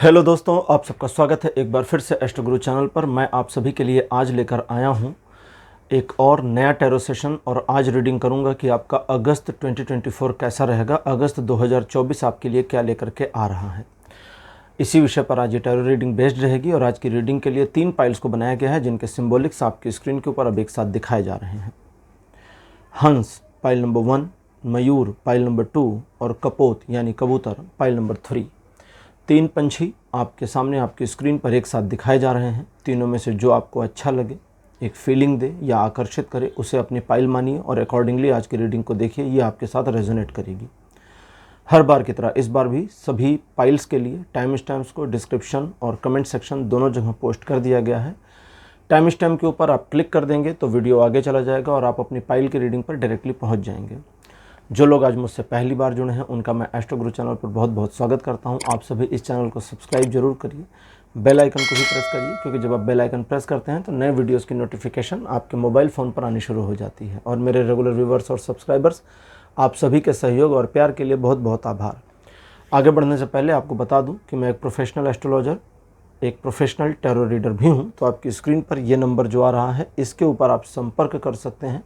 Hello दोस्तों, आप सबका स्वागत है एक बार फिर से एस्ट्रो गुरु चैनल पर। मैं आप सभी के लिए आज लेकर आया हूं एक और नया टैरो सेशन और आज रीडिंग करूंगा कि आपका अगस्त 2024 कैसा रहेगा। अगस्त 2024 आपके लिए क्या लेकर के आ रहा है, इसी विषय पर आज ये टैरो रीडिंग बेस्ड रहेगी। और आज की रीडिंग के लिए 3 पाइल्स को बनाया गया है जिनके सिंबॉलिक्स आपकी स्क्रीन के ऊपर अब एक साथ दिखाए जा रहे हैं। हंस पाइल नंबर 1, मयूर पाइल नंबर 2 और कपोत यानी कबूतर पाइल नंबर 3। 3 पंछी आपके सामने आपकी स्क्रीन पर एक साथ दिखाए जा रहे हैं। तीनों में से जो आपको अच्छा लगे, एक फीलिंग दे या आकर्षित करे, उसे अपनी पाइल मानिए और अकॉर्डिंगली आज की रीडिंग को देखिए। ये आपके साथ रेजोनेट करेगी। हर बार की तरह इस बार भी सभी पाइल्स के लिए टाइम स्टैम्प्स को डिस्क्रिप्शन और कमेंट सेक्शन दोनों जगह पोस्ट कर दिया गया है। टाइम स्टैम्प के ऊपर आप क्लिक कर देंगे तो वीडियो आगे चला जाएगा और आप अपनी पाइल की रीडिंग पर डायरेक्टली पहुँच जाएंगे। जो लोग आज मुझसे पहली बार जुड़े हैं उनका मैं एस्ट्रो गुरु चैनल पर बहुत बहुत स्वागत करता हूं। आप सभी इस चैनल को सब्सक्राइब जरूर करिए, बेल आइकन को भी प्रेस करिए, क्योंकि जब आप बेल आइकन प्रेस करते हैं तो नए वीडियोस की नोटिफिकेशन आपके मोबाइल फ़ोन पर आनी शुरू हो जाती है। और मेरे रेगुलर व्यूवर्स और सब्सक्राइबर्स, आप सभी के सहयोग और प्यार के लिए बहुत बहुत आभार। आगे बढ़ने से पहले आपको बता दूँ कि मैं एक प्रोफेशनल एस्ट्रोलॉजर, एक प्रोफेशनल टैरो रीडर भी हूँ। तो आपकी स्क्रीन पर ये नंबर जो आ रहा है इसके ऊपर आप संपर्क कर सकते हैं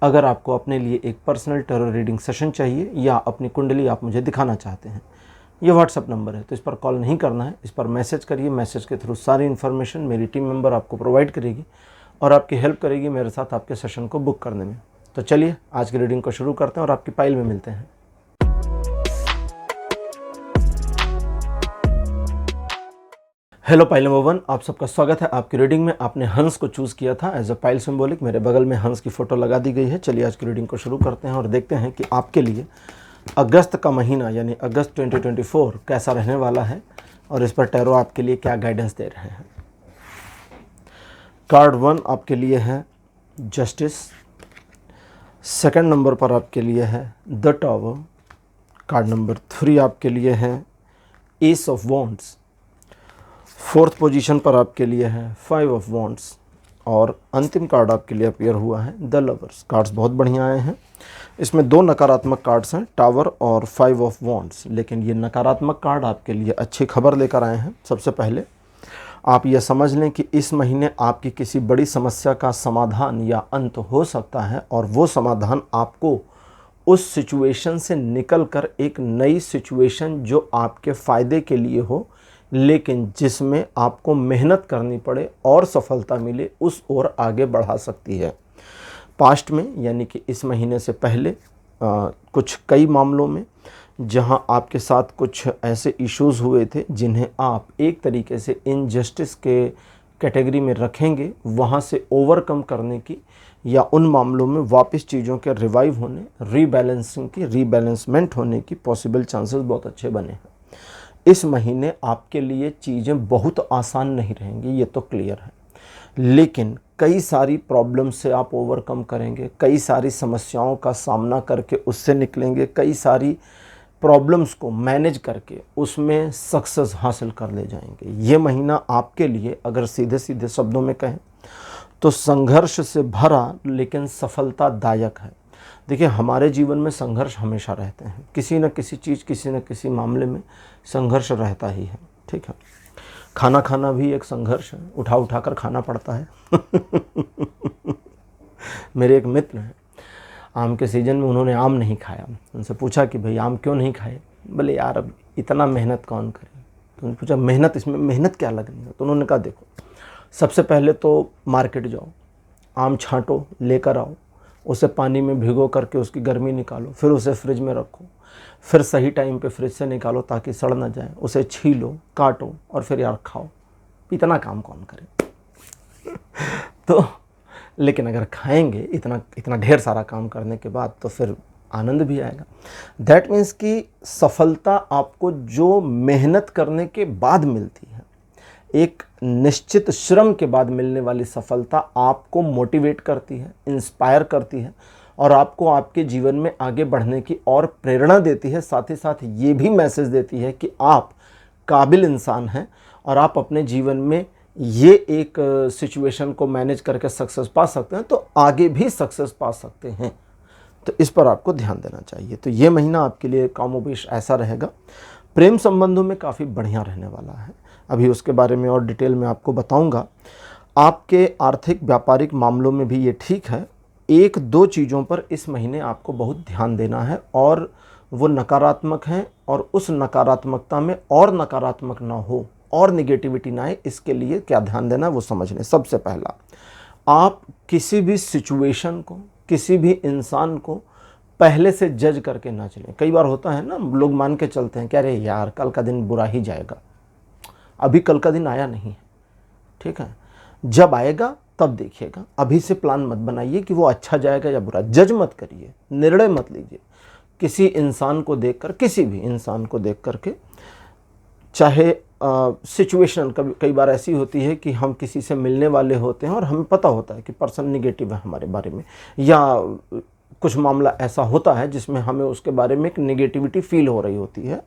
अगर आपको अपने लिए एक पर्सनल टैरो रीडिंग सेशन चाहिए या अपनी कुंडली आप मुझे दिखाना चाहते हैं। ये व्हाट्सअप नंबर है, तो इस पर कॉल नहीं करना है, इस पर मैसेज करिए। मैसेज के थ्रू सारी इन्फॉर्मेशन मेरी टीम मेंबर आपको प्रोवाइड करेगी और आपकी हेल्प करेगी मेरे साथ आपके सेशन को बुक करने में। तो चलिए आज की रीडिंग को शुरू करते हैं और आपकी पाइल में मिलते हैं। हेलो पाइल नंबर 1, आप सबका स्वागत है आपकी रीडिंग में। आपने हंस को चूज़ किया था एज अ पाइल सिंबॉलिक। मेरे बगल में हंस की फ़ोटो लगा दी गई है। चलिए आज की रीडिंग को शुरू करते हैं और देखते हैं कि आपके लिए अगस्त का महीना यानी अगस्त 2024 कैसा रहने वाला है और इस पर टैरो आपके लिए क्या गाइडेंस दे रहे हैं। कार्ड 1 आपके लिए है जस्टिस। सेकंड नंबर पर आपके लिए है द टॉवर। कार्ड नंबर 3 आपके लिए है S of wands. Fourth position पर आपके लिए है 5 ऑफ वॉन्ड्स और अंतिम कार्ड आपके लिए अपीयर हुआ है द लवर्स। कार्ड्स बहुत बढ़िया आए हैं। इसमें 2 नकारात्मक कार्ड्स हैं, टावर और 5 ऑफ वॉन्ड्स। लेकिन ये नकारात्मक कार्ड आपके लिए अच्छी खबर लेकर आए हैं। सबसे पहले आप ये समझ लें कि इस महीने आपकी किसी बड़ी समस्या का समाधान या अंत हो सकता है और वो समाधान आपको उस सिचुएशन से निकल कर एक नई सिचुएशन जो आपके फ़ायदे के लिए हो लेकिन जिसमें आपको मेहनत करनी पड़े और सफलता मिले, उस ओर आगे बढ़ा सकती है। पास्ट में यानी कि इस महीने से पहले कुछ कई मामलों में जहां आपके साथ कुछ ऐसे इश्यूज़ हुए थे जिन्हें आप एक तरीके से इनजस्टिस के कैटेगरी में रखेंगे, वहां से ओवरकम करने की या उन मामलों में वापस चीज़ों के रिवाइव होने, रीबैलेंसिंग की, रीबैलेंसमेंट होने की पॉसिबल चांसेस बहुत अच्छे बने हैं। इस महीने आपके लिए चीज़ें बहुत आसान नहीं रहेंगी, ये तो क्लियर है। लेकिन कई सारी प्रॉब्लम से आप ओवरकम करेंगे, कई सारी समस्याओं का सामना करके उससे निकलेंगे, कई सारी प्रॉब्लम्स को मैनेज करके उसमें सक्सेस हासिल कर ले जाएंगे। ये महीना आपके लिए अगर सीधे सीधे शब्दों में कहें तो संघर्ष से भरा लेकिन सफलतादायक है। देखिए, हमारे जीवन में संघर्ष हमेशा रहते हैं। किसी न किसी चीज़, किसी न किसी मामले में संघर्ष रहता ही है। ठीक है, खाना खाना भी एक संघर्ष है, उठा उठा कर खाना पड़ता है। मेरे एक मित्र हैं, आम के सीज़न में उन्होंने आम नहीं खाया। उनसे पूछा कि भाई आम क्यों नहीं खाए? बोले यार अब इतना मेहनत कौन करे। तो उन्होंने पूछा मेहनत, इसमें मेहनत क्या लगनी है? तो उन्होंने कहा देखो, सबसे पहले तो मार्केट जाओ, आम छांटो, लेकर आओ, उसे पानी में भिगो करके उसकी गर्मी निकालो, फिर उसे फ्रिज में रखो, फिर सही टाइम पे फ्रिज से निकालो ताकि सड़ ना जाए, उसे छीलो, काटो और फिर यार खाओ। इतना काम कौन करे? तो लेकिन अगर खाएंगे इतना ढेर सारा काम करने के बाद तो फिर आनंद भी आएगा। दैट मीन्स कि सफलता आपको जो मेहनत करने के बाद मिलती है, एक निश्चित श्रम के बाद मिलने वाली सफलता आपको मोटिवेट करती है, इंस्पायर करती है और आपको आपके जीवन में आगे बढ़ने की और प्रेरणा देती है। साथ ही साथ ये भी मैसेज देती है कि आप काबिल इंसान हैं और आप अपने जीवन में ये एक सिचुएशन को मैनेज करके सक्सेस पा सकते हैं, तो आगे भी सक्सेस पा सकते हैं। तो इस पर आपको ध्यान देना चाहिए। तो ये महीना आपके लिए कमोबेश ऐसा रहेगा। प्रेम संबंधों में काफ़ी बढ़िया रहने वाला है। अभी उसके बारे में और डिटेल में आपको बताऊंगा। आपके आर्थिक व्यापारिक मामलों में भी ये ठीक है। एक दो चीज़ों पर इस महीने आपको बहुत ध्यान देना है और वो नकारात्मक हैं, और उस नकारात्मकता में और नकारात्मक ना हो और निगेटिविटी ना आए, इसके लिए क्या ध्यान देना है वो समझ लें। सबसे पहला, आप किसी भी सिचुएशन को, किसी भी इंसान को पहले से जज करके ना चलें। कई बार होता है ना, लोग मान के चलते हैं कि अरे यार कल का दिन बुरा ही जाएगा, अभी कल का दिन आया नहीं है, ठीक है, जब आएगा तब देखिएगा। अभी से प्लान मत बनाइए कि वो अच्छा जाएगा या बुरा। जज मत करिए, निर्णय मत लीजिए किसी इंसान को देखकर, किसी भी इंसान को देख करके। चाहे सिचुएशन कई बार ऐसी होती है कि हम किसी से मिलने वाले होते हैं और हमें पता होता है कि पर्सन निगेटिव है हमारे बारे में, या कुछ मामला ऐसा होता है जिसमें हमें उसके बारे में एक निगेटिविटी फील हो रही होती है,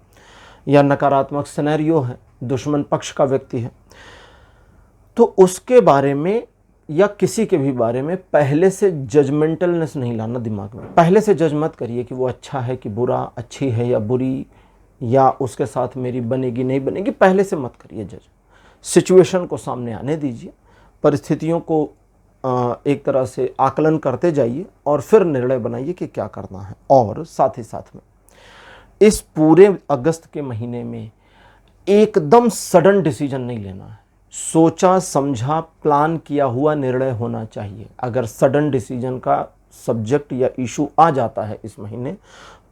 या नकारात्मक सिनेरियो है, दुश्मन पक्ष का व्यक्ति है, तो उसके बारे में या किसी के भी बारे में पहले से जजमेंटलनेस नहीं लाना दिमाग में। पहले से जज मत करिए कि वो अच्छा है कि बुरा, अच्छी है या बुरी, या उसके साथ मेरी बनेगी नहीं बनेगी, पहले से मत करिए जज। सिचुएशन को सामने आने दीजिए, परिस्थितियों को एक तरह से आकलन करते जाइए और फिर निर्णय बनाइए कि क्या करना है। और साथ ही साथ में इस पूरे अगस्त के महीने में एकदम सडन डिसीजन नहीं लेना है। सोचा समझा प्लान किया हुआ निर्णय होना चाहिए। अगर सडन डिसीजन का सब्जेक्ट या इशू आ जाता है इस महीने,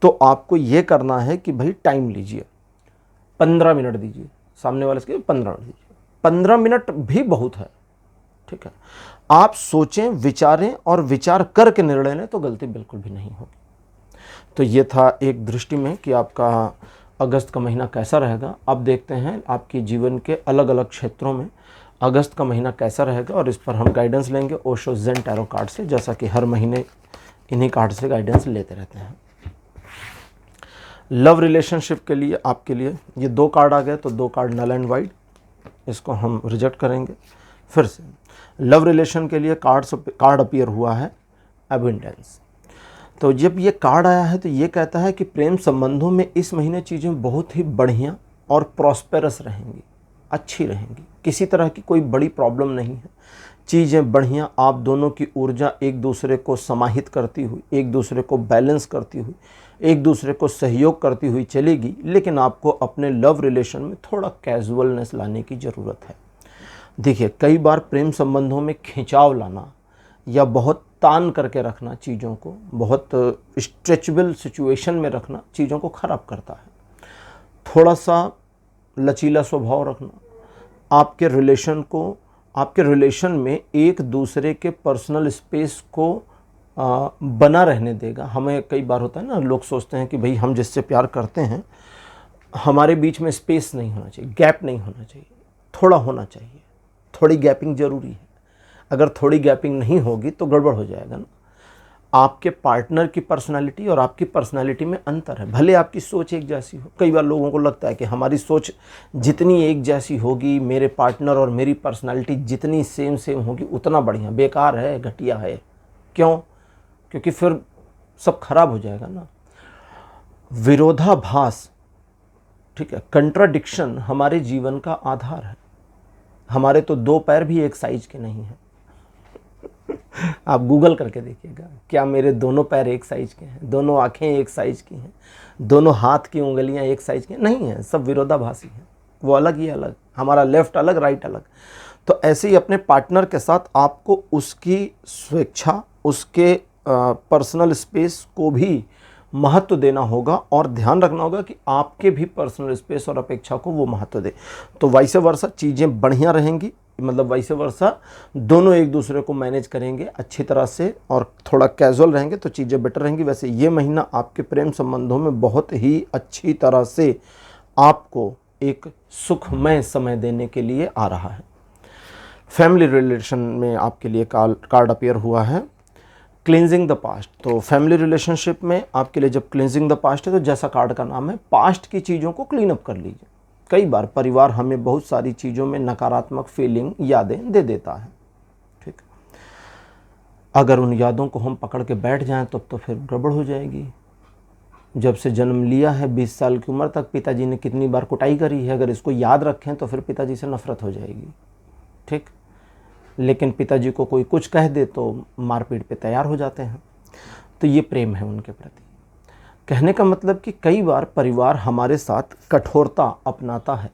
तो आपको ये करना है कि भाई टाइम लीजिए, 15 मिनट दीजिए सामने वाले से, 15 मिनट दीजिए। 15 मिनट भी बहुत है, ठीक है। आप सोचें, विचारें और विचार करके निर्णय लें तो गलती बिल्कुल भी नहीं होगी। तो ये था एक दृष्टि में कि आपका अगस्त का महीना कैसा रहेगा। अब देखते हैं आपके जीवन के अलग अलग क्षेत्रों में अगस्त का महीना कैसा रहेगा, और इस पर हम गाइडेंस लेंगे ओशो ज़ेन टैरो कार्ड से, जैसा कि हर महीने इन्हीं कार्ड से गाइडेंस लेते रहते हैं। लव रिलेशनशिप के लिए आपके लिए ये 2 कार्ड आ गए, तो 2 कार्ड नल एंड वाइड, इसको हम रिजेक्ट करेंगे। फिर से लव रिलेशन के लिए कार्ड अपीयर हुआ है अबंडेंस। तो जब ये कार्ड आया है तो ये कहता है कि प्रेम संबंधों में इस महीने चीज़ें बहुत ही बढ़िया और प्रॉस्पेरस रहेंगी, अच्छी रहेंगी। किसी तरह की कोई बड़ी प्रॉब्लम नहीं है, चीज़ें बढ़िया। आप दोनों की ऊर्जा एक दूसरे को समाहित करती हुई, एक दूसरे को बैलेंस करती हुई, एक दूसरे को सहयोग करती हुई चलेगी। लेकिन आपको अपने लव रिलेशन में थोड़ा कैजुअलनेस लाने की ज़रूरत है। देखिए, कई बार प्रेम संबंधों में खिंचाव लाना या बहुत तान करके रखना चीज़ों को, बहुत स्ट्रेचेबल सिचुएशन में रखना चीज़ों को ख़राब करता है। थोड़ा सा लचीला स्वभाव रखना, आपके रिलेशन में एक दूसरे के पर्सनल स्पेस को बना रहने देगा। हमें कई बार होता है ना, लोग सोचते हैं कि भाई हम जिससे प्यार करते हैं हमारे बीच में स्पेस नहीं होना चाहिए, गैप नहीं होना चाहिए, थोड़ा होना चाहिए, थोड़ी गैपिंग ज़रूरी है। अगर थोड़ी गैपिंग नहीं होगी तो गड़बड़ हो जाएगा ना। आपके पार्टनर की पर्सनालिटी और आपकी पर्सनालिटी में अंतर है। भले आपकी सोच एक जैसी हो, कई बार लोगों को लगता है कि हमारी सोच जितनी एक जैसी होगी, मेरे पार्टनर और मेरी पर्सनालिटी जितनी सेम होगी उतना बढ़िया। बेकार है, घटिया है। क्यों? क्योंकि फिर सब खराब हो जाएगा ना। विरोधाभास, ठीक है, कंट्राडिक्शन हमारे जीवन का आधार है। हमारे तो 2 पैर भी एक साइज के नहीं हैं। आप गूगल करके देखिएगा, क्या मेरे दोनों पैर एक साइज के हैं? दोनों आंखें एक साइज की हैं? दोनों हाथ की उंगलियां एक साइज की? नहीं है, सब विरोधाभासी हैं। वो अलग ही अलग, हमारा लेफ्ट अलग, राइट अलग। तो ऐसे ही अपने पार्टनर के साथ आपको उसकी स्वेच्छा, उसके पर्सनल स्पेस को भी महत्व देना होगा, और ध्यान रखना होगा कि आपके भी पर्सनल स्पेस और अपेक्षा को वो महत्व दे। तो वाइस वर्सा चीज़ें बढ़िया रहेंगी, मतलब वाइस वर्सा दोनों एक दूसरे को मैनेज करेंगे अच्छी तरह से और थोड़ा कैजुअल रहेंगे तो चीज़ें बेटर रहेंगी। वैसे ये महीना आपके प्रेम संबंधों में बहुत ही अच्छी तरह से आपको एक सुखमय समय देने के लिए आ रहा है। फैमिली रिलेशन में आपके लिए कार्ड अपीयर हुआ है क्लींजिंग द पास्ट। तो फैमिली रिलेशनशिप में आपके लिए जब क्लींजिंग द पास्ट है तो जैसा कार्ड का नाम है, पास्ट की चीज़ों को क्लीन अप कर लीजिए। कई बार परिवार हमें बहुत सारी चीज़ों में नकारात्मक फीलिंग, यादें दे देता है, ठीक। अगर उन यादों को हम पकड़ के बैठ जाएं तब तो फिर गड़बड़ हो जाएगी। जब से जन्म लिया है 20 साल की उम्र तक पिताजी ने कितनी बार कुटाई करी है, अगर इसको याद रखें तो फिर पिताजी से नफरत हो जाएगी, ठीक। लेकिन पिताजी को कोई कुछ कह दे तो मारपीट पे तैयार हो जाते हैं। तो ये प्रेम है उनके प्रति। कहने का मतलब कि कई बार परिवार हमारे साथ कठोरता अपनाता है,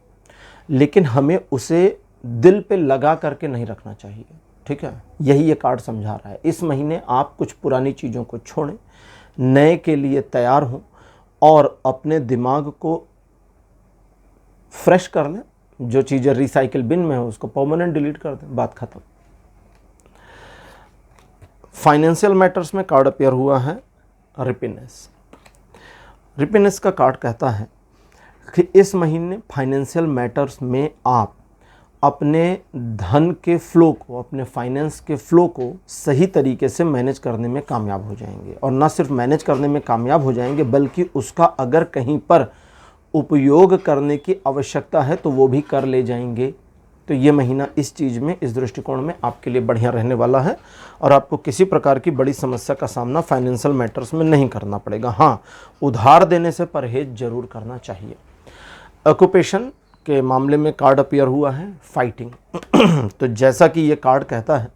लेकिन हमें उसे दिल पे लगा करके नहीं रखना चाहिए, ठीक है। यही ये कार्ड समझा रहा है। इस महीने आप कुछ पुरानी चीज़ों को छोड़ें, नए के लिए तैयार हों और अपने दिमाग को फ्रेश कर लें। जो चीज़ें रिसाइकिल बिन में हो उसको परमानेंट डिलीट कर दें, बात खत्म। फाइनेंशियल मैटर्स में कार्ड अपीयर हुआ है रिपीनेस। रिपीनेस का कार्ड कहता है कि इस महीने फाइनेंशियल मैटर्स में आप अपने धन के फ्लो को, अपने फाइनेंस के फ्लो को सही तरीके से मैनेज करने में कामयाब हो जाएंगे। और ना सिर्फ मैनेज करने में कामयाब हो जाएंगे, बल्कि उसका अगर कहीं पर उपयोग करने की आवश्यकता है तो वो भी कर ले जाएंगे। तो ये महीना इस चीज़ में, इस दृष्टिकोण में आपके लिए बढ़िया रहने वाला है और आपको किसी प्रकार की बड़ी समस्या का सामना फाइनेंशियल मैटर्स में नहीं करना पड़ेगा। हाँ, उधार देने से परहेज जरूर करना चाहिए। ऑक्यूपेशन के मामले में कार्ड अपीयर हुआ है फाइटिंग। तो जैसा कि ये कार्ड कहता है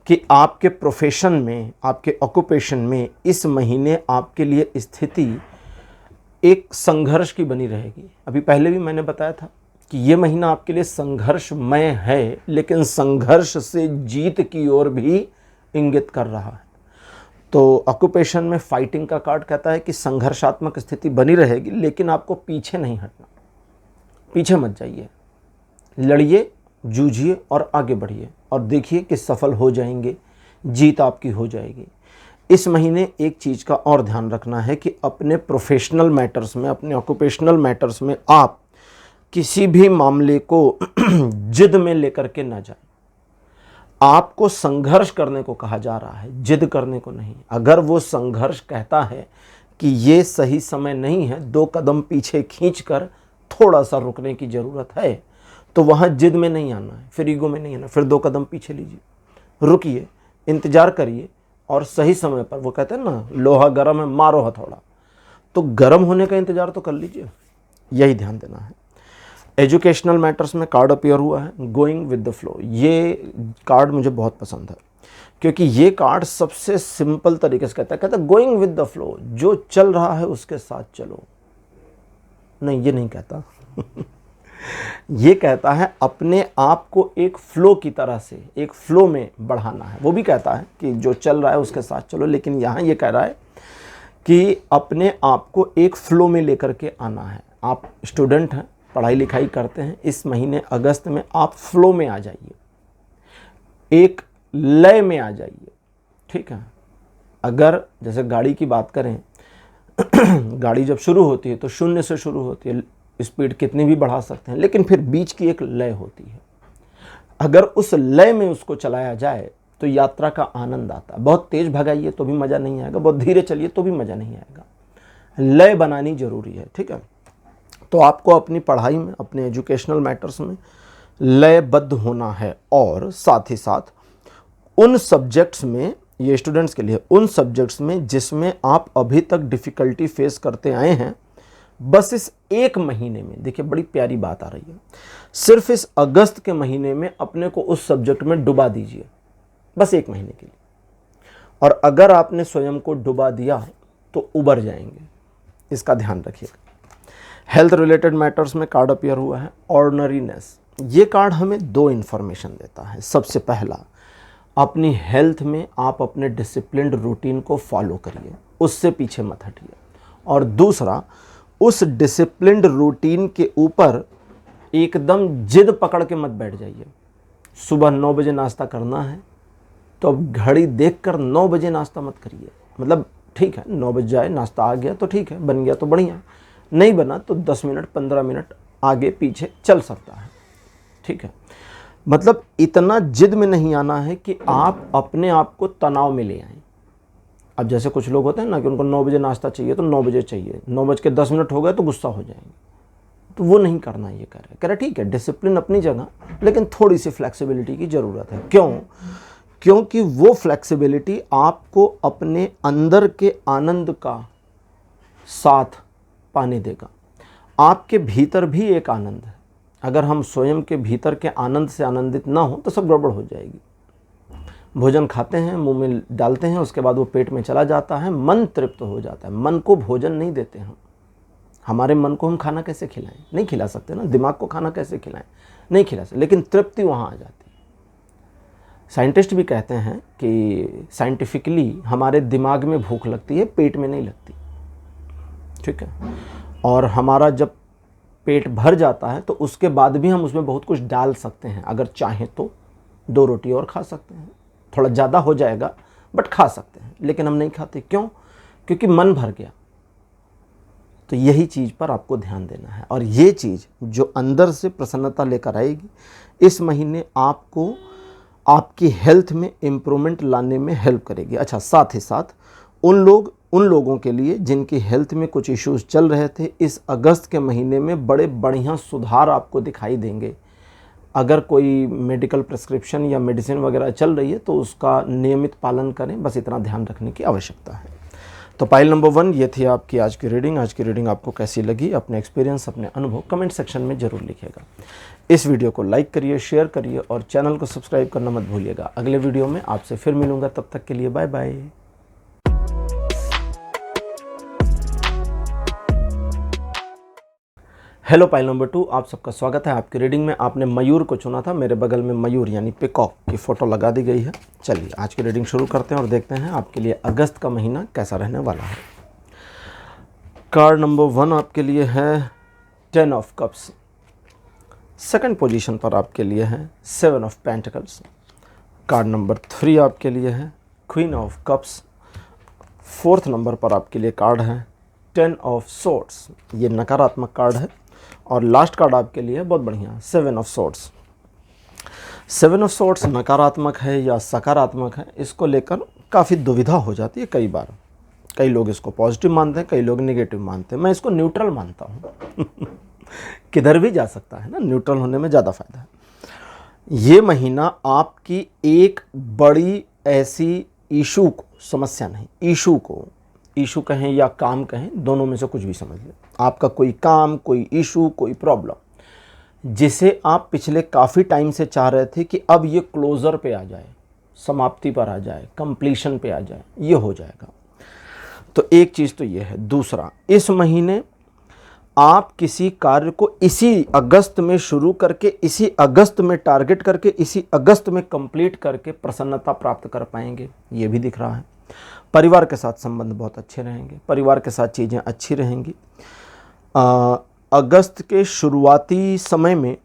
कि आपके प्रोफेशन में, आपके ऑक्यूपेशन में इस महीने आपके लिए स्थिति एक संघर्ष की बनी रहेगी। अभी पहले भी मैंने बताया था कि ये महीना आपके लिए संघर्षमय है, लेकिन संघर्ष से जीत की ओर भी इंगित कर रहा है। तो ऑक्यूपेशन में फाइटिंग का कार्ड कहता है कि संघर्षात्मक स्थिति बनी रहेगी, लेकिन आपको पीछे नहीं हटना, पीछे मत जाइए, लड़िए, जूझिए और आगे बढ़िए और देखिए कि सफल हो जाएंगे, जीत आपकी हो जाएगी। इस महीने एक चीज़ का और ध्यान रखना है कि अपने प्रोफेशनल मैटर्स में, अपने ऑक्यूपेशनल मैटर्स में आप किसी भी मामले को जिद में लेकर के ना जाए। आपको संघर्ष करने को कहा जा रहा है, जिद करने को नहीं। अगर वो संघर्ष कहता है कि ये सही समय नहीं है, 2 कदम पीछे खींचकर थोड़ा सा रुकने की ज़रूरत है, तो वहाँ जिद में नहीं आना है, फिर ईगो में नहीं आना, फिर 2 कदम पीछे लीजिए, रुकिए, इंतज़ार करिए और सही समय पर, वो कहते हैं ना, लोहा गर्म है मारो हथौड़ा, तो गर्म होने का इंतज़ार तो कर लीजिए। यही ध्यान देना है। एजुकेशनल मैटर्स में कार्ड अपीयर हुआ है गोइंग विद द फ्लो। ये कार्ड मुझे बहुत पसंद है, क्योंकि ये कार्ड सबसे सिंपल तरीके से कहता है गोइंग विद द फ्लो, जो चल रहा है उसके साथ चलो। नहीं, ये नहीं कहता ये कहता है अपने आप को एक फ्लो की तरह से, एक फ्लो में बढ़ाना है। वो भी कहता है कि जो चल रहा है उसके साथ चलो, लेकिन यहाँ ये कह रहा है कि अपने आप को एक फ्लो में लेकर के आना है। आप स्टूडेंट हैं, पढ़ाई लिखाई करते हैं, इस महीने अगस्त में आप फ्लो में आ जाइए, एक लय में आ जाइए, ठीक है। अगर जैसे गाड़ी की बात करें गाड़ी जब शुरू होती है तो 0 से शुरू होती है, स्पीड कितनी भी बढ़ा सकते हैं, लेकिन फिर बीच की एक लय होती है। अगर उस लय में उसको चलाया जाए तो यात्रा का आनंद आता है। बहुत तेज भगाइए तो भी मज़ा नहीं आएगा, बहुत धीरे चलिए तो भी मज़ा नहीं आएगा। लय बनानी जरूरी है, ठीक है। तो आपको अपनी पढ़ाई में, अपने एजुकेशनल मैटर्स में लयबद्ध होना है और साथ ही साथ उन सब्जेक्ट्स में, ये स्टूडेंट्स के लिए, उन सब्जेक्ट्स में जिसमें आप अभी तक डिफ़िकल्टी फेस करते आए हैं, बस इस 1 महीने में, देखिए बड़ी प्यारी बात आ रही है, सिर्फ इस अगस्त के महीने में अपने को उस सब्जेक्ट में डुबा दीजिए, बस 1 महीने के लिए। और अगर आपने स्वयं को डुबा दिया तो उबर जाएंगे, इसका ध्यान रखिएगा। हेल्थ रिलेटेड मैटर्स में कार्ड अपीयर हुआ है ऑर्डिनरीनेस। ये कार्ड हमें 2 इन्फॉर्मेशन देता है। सबसे पहला, अपनी हेल्थ में आप अपने डिसिप्लिन्ड रूटीन को फॉलो करिए, उससे पीछे मत हटिए। और दूसरा, उस डिसिप्लिन्ड रूटीन के ऊपर एकदम जिद पकड़ के मत बैठ जाइए। सुबह 9 बजे नाश्ता करना है तो अब घड़ी देखकर 9 बजे नाश्ता मत करिए। मतलब ठीक है, 9 बज जाए, नाश्ता आ गया तो ठीक है, बन गया तो बढ़िया, नहीं बना तो 10 मिनट 15 मिनट आगे पीछे चल सकता है, ठीक है। मतलब इतना जिद में नहीं आना है कि आप अपने आप को तनाव में ले आएं। अब जैसे कुछ लोग होते हैं ना कि उनको 9 बजे नाश्ता चाहिए तो 9 बजे चाहिए, 9:10 हो गए तो गुस्सा हो जाएंगे, तो वो नहीं करना। ये कह रहे ठीक है, डिसिप्लिन अपनी जगह, लेकिन थोड़ी सी फ्लेक्सिबिलिटी की ज़रूरत है। क्यों? क्योंकि वो फ्लेक्सिबिलिटी आपको अपने अंदर के आनंद का साथ पाने देगा। आपके भीतर भी एक आनंद है। अगर हम स्वयं के भीतर के आनंद से आनंदित ना हो तो सब गड़बड़ हो जाएगी। भोजन खाते हैं, मुंह में डालते हैं, उसके बाद वो पेट में चला जाता है, मन तृप्त हो जाता है। मन को भोजन नहीं देते हम। हमारे मन को हम खाना कैसे खिलाएं? नहीं खिला सकते ना। दिमाग को खाना कैसे खिलाएं? नहीं खिला सकते, लेकिन तृप्ति वहाँ आ जाती है। साइंटिस्ट भी कहते हैं कि साइंटिफिकली हमारे दिमाग में भूख लगती है, पेट में नहीं लगती। ठीक है। और हमारा जब पेट भर जाता है तो उसके बाद भी हम उसमें बहुत कुछ डाल सकते हैं। अगर चाहें तो 2 रोटी और खा सकते हैं, थोड़ा ज़्यादा हो जाएगा बट खा सकते हैं, लेकिन हम नहीं खाते। क्यों? क्योंकि मन भर गया। तो यही चीज़ पर आपको ध्यान देना है, और ये चीज़ जो अंदर से प्रसन्नता लेकर आएगी, इस महीने आपको आपकी हेल्थ में इम्प्रूवमेंट लाने में हेल्प करेगी। अच्छा, साथ ही साथ उन लोगों के लिए जिनकी हेल्थ में कुछ इश्यूज़ चल रहे थे, इस अगस्त के महीने में बड़े बढ़िया सुधार आपको दिखाई देंगे। अगर कोई मेडिकल प्रिस्क्रिप्शन या मेडिसिन वगैरह चल रही है तो उसका नियमित पालन करें, बस इतना ध्यान रखने की आवश्यकता है। तो पाइल नंबर 1 ये थी आपकी आज की रीडिंग। आज की रीडिंग आपको कैसी लगी? अपने एक्सपीरियंस, अपने अनुभव कमेंट सेक्शन में ज़रूर लिखिएगा। इस वीडियो को लाइक करिए, शेयर करिए और चैनल को सब्सक्राइब करना मत भूलिएगा। अगले वीडियो में आपसे फिर मिलूंगा, तब तक के लिए bye bye. Hello pile number 2, आप सबका स्वागत है आपकी रीडिंग में। आपने मयूर को चुना था, मेरे बगल में मयूर यानी पिकॉक की फ़ोटो लगा दी गई है। चलिए आज की रीडिंग शुरू करते हैं और देखते हैं आपके लिए अगस्त का महीना कैसा रहने वाला है। कार्ड नंबर 1 आपके लिए है 10 ऑफ कप्स। सेकंड पोजीशन पर आपके लिए है 7 ऑफ पेंटिकल्स। कार्ड नंबर 3 आपके लिए है queen of cups. Fourth number पर आपके लिए कार्ड है 10 ऑफ सोर्ड्स। ये नकारात्मक कार्ड है। और लास्ट कार्ड आपके लिए बहुत बढ़िया 7 ऑफ सोर्ड्स। 7 ऑफ सोर्ड्स नकारात्मक है या सकारात्मक है, इसको लेकर काफ़ी दुविधा हो जाती है कई बार। कई लोग इसको पॉजिटिव मानते हैं, कई लोग नेगेटिव मानते हैं। मैं इसको न्यूट्रल मानता हूँ। किधर भी जा सकता है ना, न्यूट्रल होने में ज़्यादा फायदा है। ये महीना आपकी एक बड़ी ऐसी इशू को, समस्या नहीं, इशू कहें या काम कहें, दोनों में से कुछ भी समझ लें। आपका कोई काम, कोई इशू, कोई प्रॉब्लम जिसे आप पिछले काफ़ी टाइम से चाह रहे थे कि अब ये क्लोज़र पे आ जाए, समाप्ति पर आ जाए, कंप्लीशन पे आ जाए, ये हो जाएगा। तो एक चीज़ तो ये है। दूसरा, इस महीने आप किसी कार्य को इसी अगस्त में शुरू करके, इसी अगस्त में टारगेट करके, इसी अगस्त में कंप्लीट करके प्रसन्नता प्राप्त कर पाएंगे, ये भी दिख रहा है। परिवार के साथ संबंध बहुत अच्छे रहेंगे, परिवार के साथ चीज़ें अच्छी रहेंगी। अगस्त के शुरुआती समय में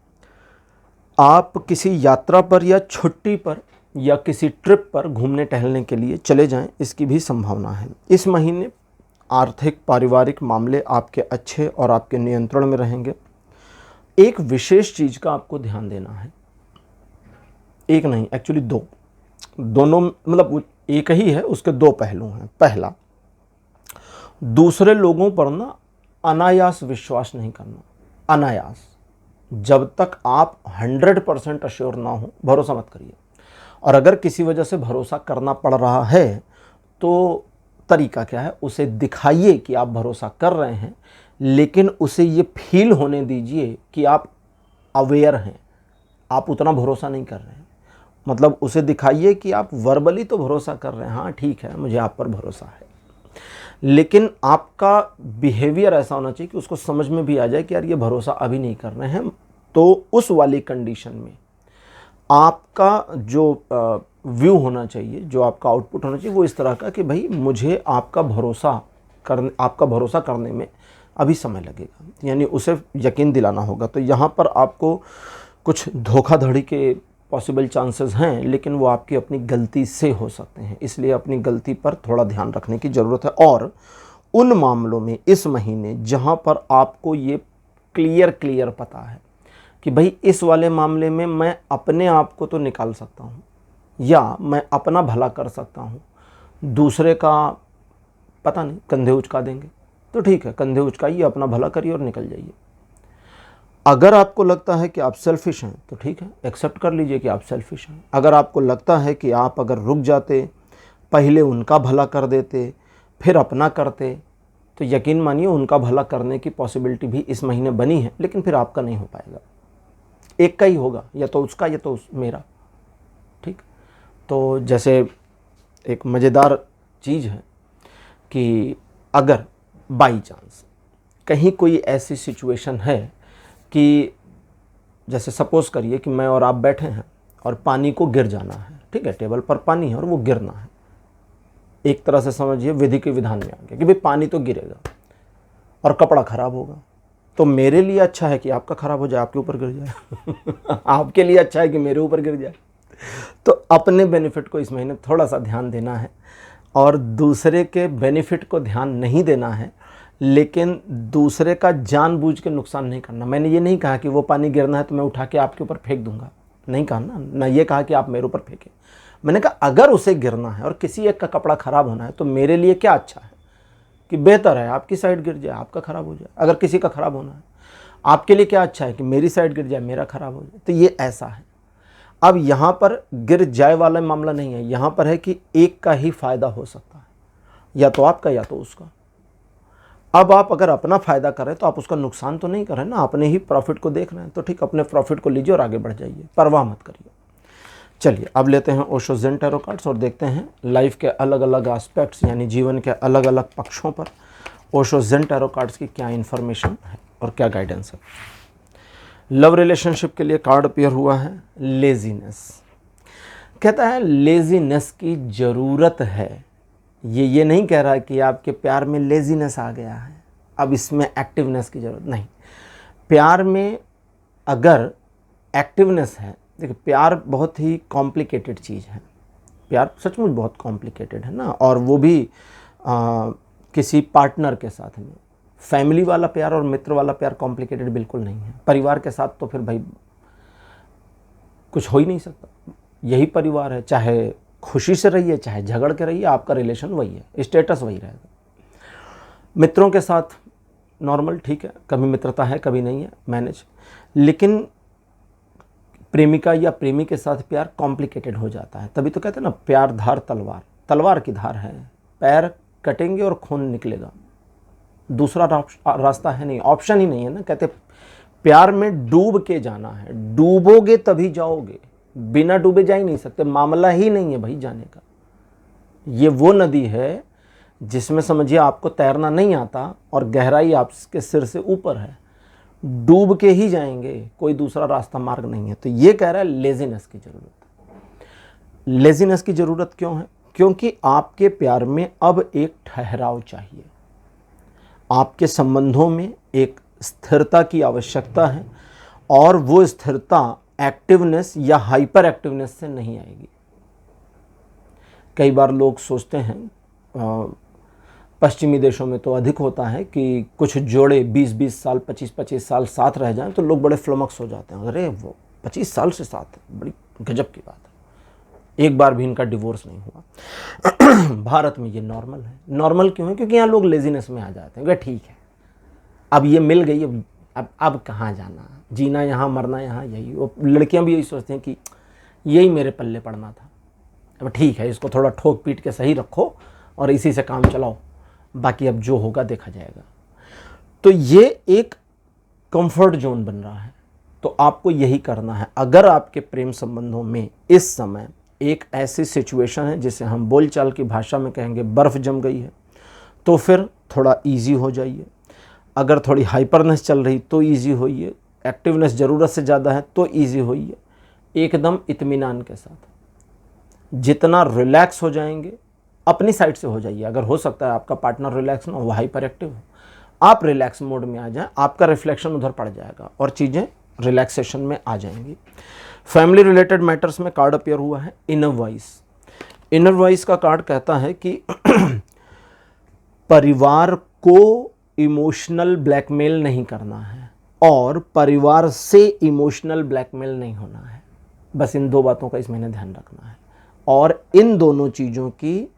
आप किसी यात्रा पर या छुट्टी पर या किसी ट्रिप पर घूमने टहलने के लिए चले जाएं, इसकी भी संभावना है। इस महीने आर्थिक पारिवारिक मामले आपके अच्छे और आपके नियंत्रण में रहेंगे। एक विशेष चीज़ का आपको ध्यान देना है, एक नहीं एक्चुअली दोनों, मतलब एक ही है, उसके 2 पहलू हैं। पहला, दूसरे लोगों पर ना अनायास विश्वास नहीं करना। अनायास, जब तक आप 100% अश्योर ना हो, भरोसा मत करिए। और अगर किसी वजह से भरोसा करना पड़ रहा है तो तरीका क्या है, उसे दिखाइए कि आप भरोसा कर रहे हैं, लेकिन उसे ये फील होने दीजिए कि आप अवेयर हैं, आप उतना भरोसा नहीं कर रहे हैं। मतलब उसे दिखाइए कि आप वर्बली तो भरोसा कर रहे हैं, हाँ ठीक है मुझे आप पर भरोसा है, लेकिन आपका बिहेवियर ऐसा होना चाहिए कि उसको समझ में भी आ जाए कि यार ये भरोसा अभी नहीं कर रहे हैं। तो उस वाली कंडीशन में आपका जो व्यू होना चाहिए, जो आपका आउटपुट होना चाहिए, वो इस तरह का कि भाई मुझे आपका भरोसा करने में अभी समय लगेगा, यानी उसे यकीन दिलाना होगा। तो यहाँ पर आपको कुछ धोखाधड़ी के पॉसिबल चांसेस हैं, लेकिन वो आपकी अपनी गलती से हो सकते हैं, इसलिए अपनी गलती पर थोड़ा ध्यान रखने की ज़रूरत है। और उन मामलों में इस महीने जहाँ पर आपको ये क्लियर पता है कि भाई इस वाले मामले में मैं अपने आप को तो निकाल सकता हूँ या मैं अपना भला कर सकता हूँ, दूसरे का पता नहीं, कंधे उचका देंगे तो ठीक है, कंधे उचकाइए, अपना भला करिए और निकल जाइए। अगर आपको लगता है कि आप सेल्फिश हैं तो ठीक है, एक्सेप्ट कर लीजिए कि आप सेल्फिश हैं। अगर आपको लगता है कि आप अगर रुक जाते, पहले उनका भला कर देते, फिर अपना करते, तो यकीन मानिए उनका भला करने की पॉसिबिलिटी भी इस महीने बनी है, लेकिन फिर आपका नहीं हो पाएगा। एक का ही होगा, या तो उसका या तो मेरा। ठीक, तो जैसे एक मज़ेदार चीज़ है कि अगर बाई चांस कहीं कोई ऐसी सिचुएशन है कि जैसे सपोज़ करिए कि मैं और आप बैठे हैं और पानी को गिर जाना है, ठीक है, टेबल पर पानी है और वो गिरना है, एक तरह से समझिए विधि के विधान में आ गया कि भाई पानी तो गिरेगा और कपड़ा ख़राब होगा, तो मेरे लिए अच्छा है कि आपका ख़राब हो जाए, आपके ऊपर गिर जाए आपके लिए अच्छा है कि मेरे ऊपर गिर जाए। तो अपने बेनिफिट को इस महीने थोड़ा सा ध्यान देना है और दूसरे के बेनिफिट को ध्यान नहीं देना है, लेकिन दूसरे का जानबूझ के नुकसान नहीं करना। मैंने ये नहीं कहा कि वो पानी गिरना है तो मैं उठा के आपके ऊपर फेंक दूंगा, नहीं कहा ना ये कहा कि आप मेरे ऊपर फेंकें। मैंने कहा अगर उसे गिरना है और किसी एक का कपड़ा ख़राब होना है तो मेरे लिए क्या अच्छा है कि बेहतर है आपकी साइड गिर जाए, आपका ख़राब हो जाए। अगर किसी का ख़राब होना है आपके लिए क्या अच्छा है कि मेरी साइड गिर जाए, मेरा ख़राब हो जाए। तो ये ऐसा है। अब यहाँ पर गिर जाए वाला मामला नहीं है, यहाँ पर है कि एक का ही फ़ायदा हो सकता है, या तो आपका या तो उसका। अब आप अगर अपना फ़ायदा करें तो आप उसका नुकसान तो नहीं कर रहे ना, अपने ही प्रॉफिट को देख रहे हैं, तो ठीक अपने प्रॉफिट को लीजिए और आगे बढ़ जाइए, परवाह मत करिए। चलिए अब लेते हैं ओशो ज़ेन टैरो कार्ड्स और देखते हैं लाइफ के अलग अलग एस्पेक्ट्स यानी जीवन के अलग अलग पक्षों पर ओशो ज़ेन टैरो कार्ड्स की क्या इन्फॉर्मेशन है और क्या गाइडेंस है। लव रिलेशनशिप के लिए कार्ड अपीयर हुआ है लेजीनेस। कहता है लेजीनेस की ज़रूरत है। ये नहीं कह रहा है कि आपके प्यार में लेजीनेस आ गया है, अब इसमें एक्टिवनेस की ज़रूरत नहीं। प्यार में अगर एक्टिवनेस है, देखिए प्यार बहुत ही कॉम्प्लिकेटेड चीज़ है, प्यार सचमुच बहुत कॉम्प्लिकेटेड है ना, और वो भी किसी पार्टनर के साथ में। फैमिली वाला प्यार और मित्र वाला प्यार कॉम्प्लिकेटेड बिल्कुल नहीं है। परिवार के साथ तो फिर भाई कुछ हो ही नहीं सकता, यही परिवार है, चाहे खुशी से रहिए चाहे झगड़ के रहिए, आपका रिलेशन वही है, स्टेटस वही रहेगा। मित्रों के साथ नॉर्मल ठीक है, कभी मित्रता है कभी नहीं है, मैनेज। लेकिन प्रेमिका या प्रेमी के साथ प्यार कॉम्प्लिकेटेड हो जाता है। तभी तो कहते हैं ना प्यार धार तलवार, तलवार की धार है, पैर कटेंगे और खून निकलेगा, दूसरा रास्ता है नहीं, ऑप्शन ही नहीं है ना। कहते प्यार में डूब के जाना है, डूबोगे तभी जाओगे, बिना डूबे जा ही नहीं सकते, मामला ही नहीं है भाई जाने का। ये वो नदी है जिसमें समझिए आपको तैरना नहीं आता और गहराई आपके सिर से ऊपर है, डूब के ही जाएंगे, कोई दूसरा रास्ता मार्ग नहीं है। तो ये कह रहा है लेजीनेस की ज़रूरत है। लेजीनेस की ज़रूरत क्यों है? क्योंकि आपके प्यार में अब एक ठहराव चाहिए, आपके संबंधों में एक स्थिरता की आवश्यकता है, और वो स्थिरता एक्टिवनेस या हाइपर एक्टिवनेस से नहीं आएगी। कई बार लोग सोचते हैं, पश्चिमी देशों में तो अधिक होता है कि कुछ जोड़े 20-20 साल 25-25 साल साथ रह जाएं तो लोग बड़े फ्लोमक्स हो जाते हैं, अरे वो 25 साल से साथ है, बड़ी गजब की बात है, एक बार भी इनका डिवोर्स नहीं हुआ। भारत में ये नॉर्मल है। नॉर्मल क्यों है? क्योंकि यहाँ लोग लेजीनेस में आ जाते हैं, ठीक है अब ये मिल गई, अब कहाँ जाना, जीना यहाँ मरना यहाँ, यही। वो लड़कियाँ भी यही सोचती हैं कि यही मेरे पल्ले पड़ना था, अब ठीक है इसको थोड़ा ठोक पीट के सही रखो और इसी से काम चलाओ, बाकी अब जो होगा देखा जाएगा। तो ये एक कंफर्ट जोन बन रहा है। तो आपको यही करना है। अगर आपके प्रेम संबंधों में इस समय एक ऐसी सिचुएशन है जिसे हम बोलचाल की भाषा में कहेंगे बर्फ़ जम गई है, तो फिर थोड़ा इजी हो जाइए। अगर थोड़ी हाइपरनेस चल रही तो इजी होइए, एक्टिवनेस ज़रूरत से ज़्यादा है तो इजी होइए, एकदम इत्मीनान के साथ। जितना रिलैक्स हो जाएंगे अपनी साइड से हो जाइए। अगर हो सकता है आपका पार्टनर रिलैक्स ना हो, हाइपर एक्टिव हो, आप रिलैक्स मोड में आ जाएं, आपका रिफ्लेक्शन उधर पड़ जाएगा और चीज़ें रिलैक्सेशन में आ जाएंगी। फैमिली रिलेटेड मैटर्स में कार्ड अपीयर हुआ है इनर वॉइस। इनर वॉइस का कार्ड कहता है कि परिवार को इमोशनल ब्लैकमेल नहीं करना है और परिवार से इमोशनल ब्लैकमेल नहीं होना है। बस इन दो बातों का इस महीने ध्यान रखना है, और इन दोनों चीज़ों की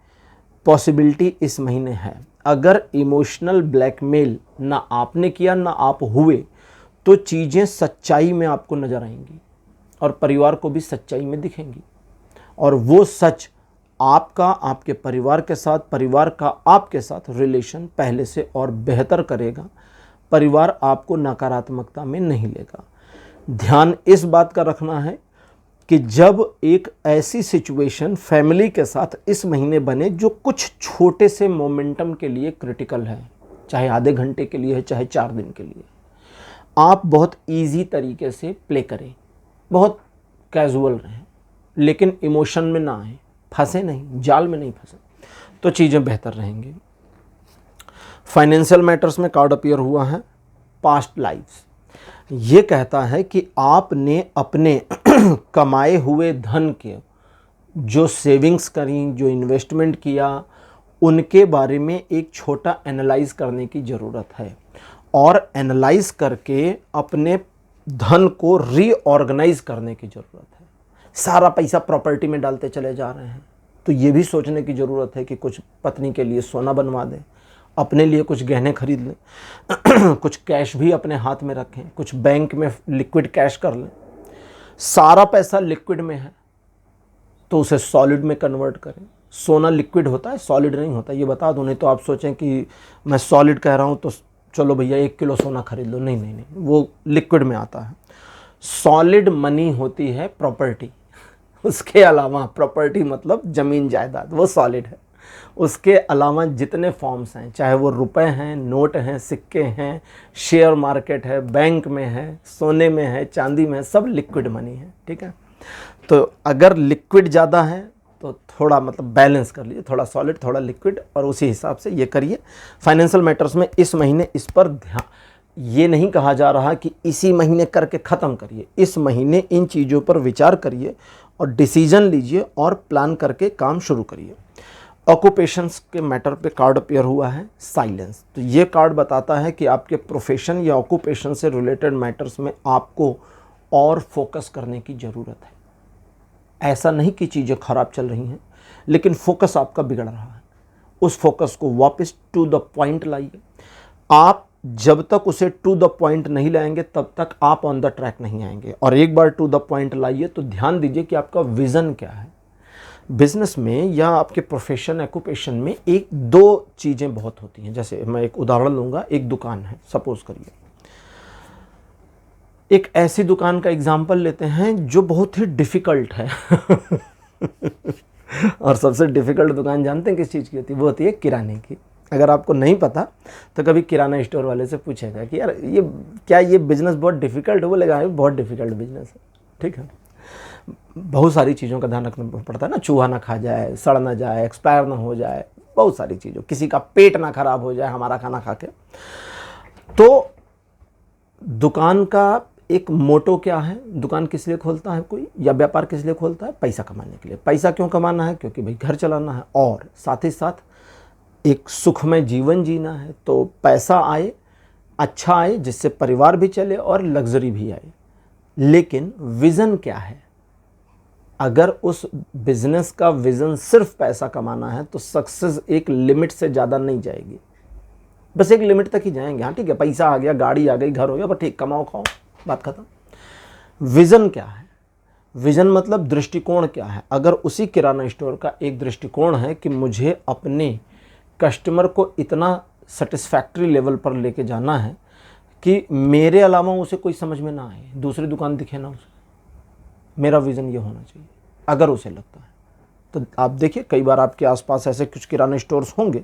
पॉसिबिलिटी इस महीने है। अगर इमोशनल ब्लैकमेल ना आपने किया ना आप हुए तो चीज़ें सच्चाई में आपको नज़र आएंगी और परिवार को भी सच्चाई में दिखेंगी, और वो सच आपका आपके परिवार के साथ, परिवार का आपके साथ रिलेशन पहले से और बेहतर करेगा। परिवार आपको नकारात्मकता में नहीं लेगा। ध्यान इस बात का रखना है कि जब एक ऐसी सिचुएशन फैमिली के साथ इस महीने बने जो कुछ छोटे से मोमेंटम के लिए क्रिटिकल है, चाहे आधे घंटे के लिए है, चाहे 4 दिन के लिए, आप बहुत इजी तरीके से प्ले करें, बहुत कैजुअल रहें, लेकिन इमोशन में ना आए, फंसे नहीं, जाल में नहीं फंसे, तो चीज़ें बेहतर रहेंगी। फाइनेंशियल मैटर्स में कार्ड अपीयर हुआ है पास्ट लाइफ्स। ये कहता है कि आपने अपने कमाए हुए धन के जो सेविंग्स करी, जो इन्वेस्टमेंट किया, उनके बारे में एक छोटा एनालाइज करने की ज़रूरत है और एनालाइज करके अपने धन को रीऑर्गेनाइज करने की ज़रूरत है। सारा पैसा प्रॉपर्टी में डालते चले जा रहे हैं, तो ये भी सोचने की ज़रूरत है कि कुछ पत्नी के लिए सोना बनवा दें, अपने लिए कुछ गहने खरीद लें, कुछ कैश भी अपने हाथ में रखें, कुछ बैंक में लिक्विड कैश कर लें। सारा पैसा लिक्विड में है तो उसे सॉलिड में कन्वर्ट करें। सोना लिक्विड होता है, सॉलिड नहीं होता, ये बता दूं, नहीं तो आप सोचें कि मैं सॉलिड कह रहा हूं तो चलो भैया 1 किलो सोना खरीद लो। नहीं नहीं नहीं, वो लिक्विड में आता है। सॉलिड मनी होती है प्रॉपर्टी, उसके अलावा प्रॉपर्टी मतलब ज़मीन जायदाद, वो सॉलिड है। उसके अलावा जितने फॉर्म्स हैं, चाहे वो रुपए हैं, नोट हैं, सिक्के हैं, शेयर मार्केट है, बैंक में है, सोने में है, चांदी में है, सब लिक्विड मनी है। ठीक है, तो अगर लिक्विड ज़्यादा है तो थोड़ा मतलब बैलेंस कर लीजिए, थोड़ा सॉलिड थोड़ा लिक्विड, और उसी हिसाब से ये करिए। फाइनेंशियल मैटर्स में इस महीने इस पर ध्यान, ये नहीं कहा जा रहा कि इसी महीने करके ख़त्म करिए, इस महीने इन चीज़ों पर विचार करिए और डिसीजन लीजिए और प्लान करके काम शुरू करिए। ऑक्यूपेशंस के मैटर पे कार्ड अपीयर हुआ है साइलेंस। तो ये कार्ड बताता है कि आपके प्रोफेशन या ऑक्यूपेशन से रिलेटेड मैटर्स में आपको और फोकस करने की ज़रूरत है। ऐसा नहीं कि चीज़ें ख़राब चल रही हैं, लेकिन फोकस आपका बिगड़ रहा है। उस फोकस को वापस टू द पॉइंट लाइए। आप जब तक उसे टू द पॉइंट नहीं लाएंगे तब तक आप ऑन द ट्रैक नहीं आएंगे। और एक बार टू द पॉइंट लाइए तो ध्यान दीजिए कि आपका विज़न क्या है। बिजनेस में या आपके प्रोफेशन ऑक्यूपेशन में 1-2 चीज़ें बहुत होती हैं। जैसे मैं एक उदाहरण लूँगा, एक दुकान है, सपोज करिए एक ऐसी दुकान का एग्जाम्पल लेते हैं जो बहुत ही डिफ़िकल्ट है और सबसे डिफ़िकल्ट दुकान जानते हैं किस चीज़ की होती है? वो होती है किराने की। अगर आपको नहीं पता तो कभी किराना स्टोर वाले से पूछेगा कि यार ये क्या ये बिज़नेस बहुत डिफ़िकल्ट है? वो बोलेगा बहुत डिफ़िकल्ट बिज़नेस है। ठीक है, बहुत सारी चीज़ों का ध्यान रखना पड़ता है ना, चूहा ना खा जाए, सड़ ना जाए, एक्सपायर ना हो जाए, बहुत सारी चीज़ों, किसी का पेट ना खराब हो जाए हमारा खाना खा के। तो दुकान का एक मोटो क्या है? दुकान किस लिए खोलता है कोई, या व्यापार किस लिए खोलता है? पैसा कमाने के लिए। पैसा क्यों कमाना है? क्योंकि भाई घर चलाना है और साथ ही साथ एक सुखमय जीवन जीना है। तो पैसा आए, अच्छा आए, जिससे परिवार भी चले और लग्जरी भी आए। लेकिन विज़न क्या है? अगर उस बिज़नेस का विज़न सिर्फ पैसा कमाना है तो सक्सेस एक लिमिट से ज़्यादा नहीं जाएगी, बस एक लिमिट तक ही जाएंगे। हाँ ठीक है, पैसा आ गया, गाड़ी आ गई, घर हो गया, पर ठीक, कमाओ खाओ, बात खत्म। विज़न क्या है? विज़न मतलब दृष्टिकोण क्या है? अगर उसी किराना स्टोर का एक दृष्टिकोण है कि मुझे अपने कस्टमर को इतना सेटिस्फैक्ट्री लेवल पर लेके जाना है कि मेरे अलावा उसे कोई समझ में ना आए, दूसरी दुकान दिखे ना उसे, मेरा विज़न ये होना चाहिए। अगर उसे लगता है तो आप देखिए, कई बार आपके आसपास ऐसे कुछ किराना स्टोर्स होंगे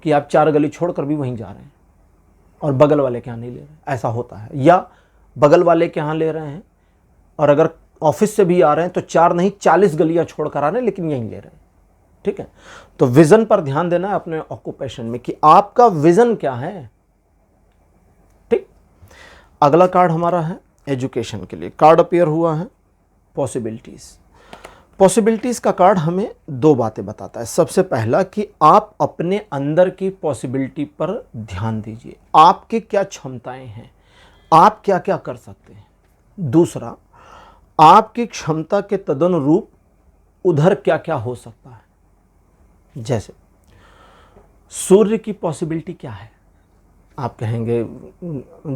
कि आप 4 गली छोड़कर भी वहीं जा रहे हैं और बगल वाले के यहाँ नहीं ले रहे। ऐसा होता है, या बगल वाले के यहाँ ले रहे हैं और अगर ऑफिस से भी आ रहे हैं तो 4 नहीं 40 गलियाँ छोड़ कर आ रहे हैं, लेकिन यहीं ले रहे हैं। ठीक है, तो विज़न पर ध्यान देना है अपने ऑक्यूपेशन में कि आपका विज़न क्या है। ठीक, अगला कार्ड हमारा है एजुकेशन के लिए। कार्ड अपीयर हुआ है पॉसिबिलिटीज़। पॉसिबिलिटीज़ का कार्ड हमें 2 बातें बताता है। सबसे पहला कि आप अपने अंदर की पॉसिबिलिटी पर ध्यान दीजिए, आपकी क्या क्षमताएं हैं, आप क्या क्या कर सकते हैं। दूसरा, आपकी क्षमता के तदनुरूप उधर क्या क्या हो सकता है। जैसे सूर्य की पॉसिबिलिटी क्या है? आप कहेंगे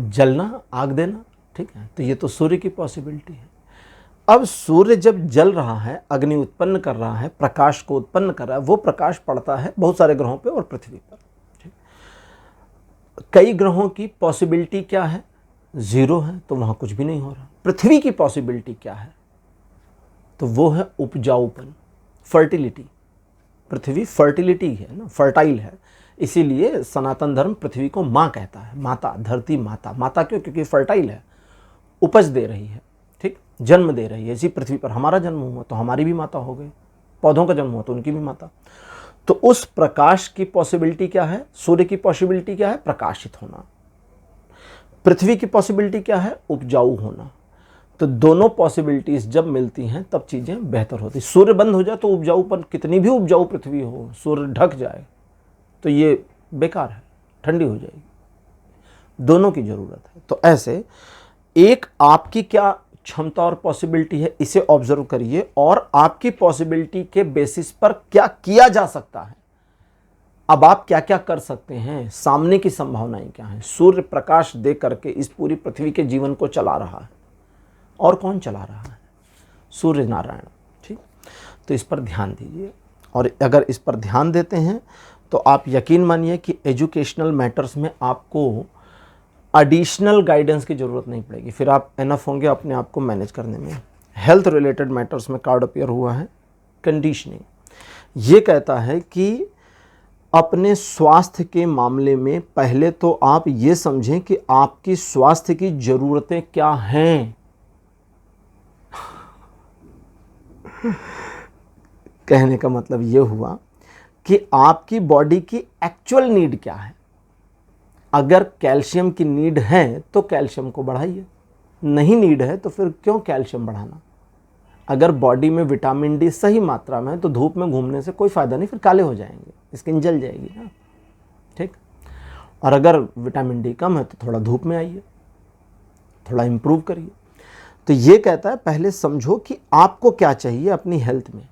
जलना, आग देना, ठीक है, तो ये तो सूर्य की पॉसिबिलिटी है। अब सूर्य जब जल रहा है, अग्नि उत्पन्न कर रहा है, प्रकाश को उत्पन्न कर रहा है, वो प्रकाश पड़ता है बहुत सारे ग्रहों पे और पृथ्वी पर। कई ग्रहों की पॉसिबिलिटी क्या है, 0 है, तो वहाँ कुछ भी नहीं हो रहा। पृथ्वी की पॉसिबिलिटी क्या है, तो वो है उपजाऊपन, फर्टिलिटी। पृथ्वी फर्टिलिटी है ना, फर्टाइल है। इसीलिए सनातन धर्म पृथ्वी को माँ कहता है, माता, धरती माता। माता क्यों? क्योंकि फर्टाइल है, उपज दे रही है, ठीक, जन्म दे रही है। इसी पृथ्वी पर हमारा जन्म हुआ तो हमारी भी माता हो गई, पौधों का जन्म हुआ तो उनकी भी माता। तो उस प्रकाश की पॉसिबिलिटी क्या है, सूर्य की पॉसिबिलिटी क्या है, प्रकाशित होना। पृथ्वी की पॉसिबिलिटी क्या है, उपजाऊ होना। तो दोनों पॉसिबिलिटीज जब मिलती हैं तब चीज़ें बेहतर होती। सूर्य बंद हो जाए तो उपजाऊपन, कितनी भी उपजाऊ पृथ्वी हो, सूर्य ढक जाए तो ये बेकार है, ठंडी हो जाएगी। दोनों की ज़रूरत है। तो ऐसे एक आपकी क्या क्षमता और पॉसिबिलिटी है, इसे ऑब्जर्व करिए और आपकी पॉसिबिलिटी के बेसिस पर क्या किया जा सकता है। अब आप क्या क्या कर सकते हैं, सामने की संभावनाएं क्या हैं। सूर्य प्रकाश दे करके इस पूरी पृथ्वी के जीवन को चला रहा है, और कौन चला रहा है, सूर्य नारायण, ठीक। तो इस पर ध्यान दीजिए, और अगर इस पर ध्यान देते हैं तो आप यकीन मानिए कि एजुकेशनल मैटर्स में आपको एडिशनल गाइडेंस की ज़रूरत नहीं पड़ेगी। फिर आप एनफ होंगे अपने आप को मैनेज करने में। हेल्थ रिलेटेड मैटर्स में कार्ड अपीयर हुआ है कंडीशनिंग। ये कहता है कि अपने स्वास्थ्य के मामले में पहले तो आप ये समझें कि आपकी स्वास्थ्य की ज़रूरतें क्या हैं। कहने का मतलब ये हुआ कि आपकी बॉडी की एक्चुअल नीड क्या है। अगर कैल्शियम की नीड है तो कैल्शियम को बढ़ाइए, नहीं नीड है तो फिर क्यों कैल्शियम बढ़ाना। अगर बॉडी में विटामिन डी सही मात्रा में है तो धूप में घूमने से कोई फ़ायदा नहीं, फिर काले हो जाएंगे, स्किन जल जाएगी ना, ठीक। और अगर विटामिन डी कम है तो थोड़ा धूप में आइए, थोड़ा इम्प्रूव करिए। तो ये कहता है पहले समझो कि आपको क्या चाहिए अपनी हेल्थ में।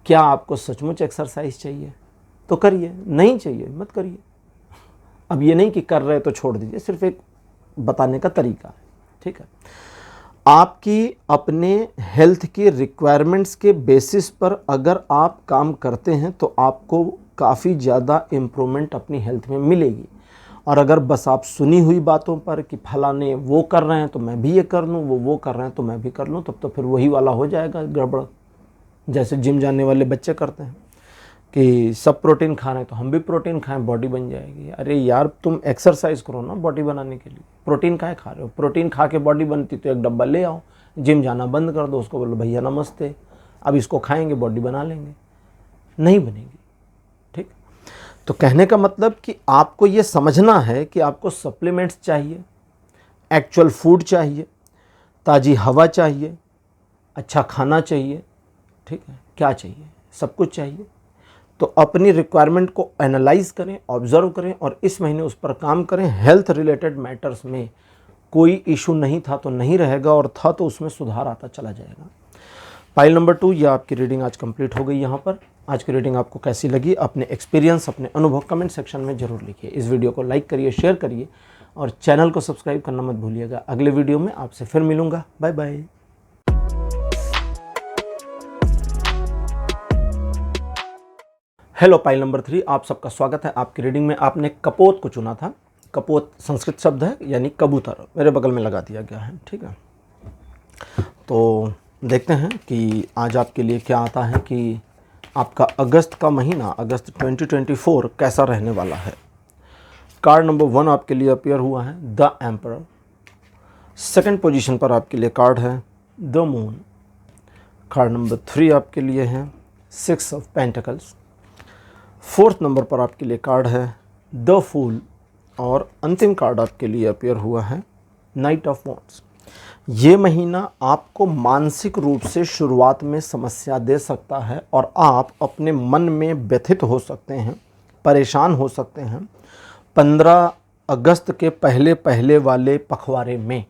क्या आपको सचमुच एक्सरसाइज चाहिए तो करिए, नहीं चाहिए मत करिए। अब ये नहीं कि कर रहे तो छोड़ दीजिए, सिर्फ एक बताने का तरीका है, ठीक है। आपकी अपने हेल्थ की रिक्वायरमेंट्स के बेसिस पर अगर आप काम करते हैं तो आपको काफ़ी ज़्यादा इम्प्रूवमेंट अपनी हेल्थ में मिलेगी। और अगर बस आप सुनी हुई बातों पर कि फलाने वो कर रहे हैं तो मैं भी ये कर लूँ, वो कर रहे हैं तो मैं भी कर लूँ, तब तो फिर वही वाला हो जाएगा गड़बड़। जैसे जिम जाने वाले बच्चे करते हैं कि सब प्रोटीन खा रहे हैं तो हम भी प्रोटीन खाएं, बॉडी बन जाएगी। अरे यार तुम एक्सरसाइज करो ना बॉडी बनाने के लिए, प्रोटीन काहे खा रहे हो। प्रोटीन खा के बॉडी बनती तो एक डब्बा ले आओ, जिम जाना बंद कर दो, उसको बोलो भैया नमस्ते, अब इसको खाएंगे बॉडी बना लेंगे, नहीं बनेगी, ठीक। तो कहने का मतलब कि आपको ये समझना है कि आपको सप्लीमेंट्स चाहिए, एक्चुअल फूड चाहिए, ताज़ी हवा चाहिए, अच्छा खाना चाहिए, ठीक है। क्या चाहिए, सब कुछ चाहिए। तो अपनी रिक्वायरमेंट को एनालाइज करें, ऑब्जर्व करें और इस महीने उस पर काम करें। हेल्थ रिलेटेड मैटर्स में कोई इशू नहीं था तो नहीं रहेगा, और था तो उसमें सुधार आता चला जाएगा। पाइल नंबर 2, ये आपकी रीडिंग आज कंप्लीट हो गई। यहाँ पर आज की रीडिंग आपको कैसी लगी, अपने एक्सपीरियंस, अपने अनुभव कमेंट सेक्शन में ज़रूर लिखिए। इस वीडियो को लाइक करिए, शेयर करिए और चैनल को सब्सक्राइब करना मत भूलिएगा। अगले वीडियो में आपसे फिर मिलूँगा। Bye bye. Hello pile number 3, आप सबका स्वागत है आपकी रीडिंग में। आपने कपोत को चुना था। कपोत संस्कृत शब्द है, यानी कबूतर, मेरे बगल में लगा दिया गया है, ठीक है। तो देखते हैं कि आज आपके लिए क्या आता है कि आपका अगस्त का महीना, अगस्त 2024 कैसा रहने वाला है। कार्ड नंबर 1 आपके लिए अपीयर हुआ है द एम्परर। सेकंड पोजीशन पर आपके लिए कार्ड है द मून। कार्ड नंबर 3 आपके लिए है 6 ऑफ पेंटिकल्स। फोर्थ नंबर पर आपके लिए कार्ड है द फूल। और अंतिम कार्ड आपके लिए अपीयर हुआ है नाइट ऑफ वॉन्ड्स। ये महीना आपको मानसिक रूप से शुरुआत में समस्या दे सकता है और आप अपने मन में व्यथित हो सकते हैं, परेशान हो सकते हैं। 15 अगस्त के पहले वाले पखवाड़े में,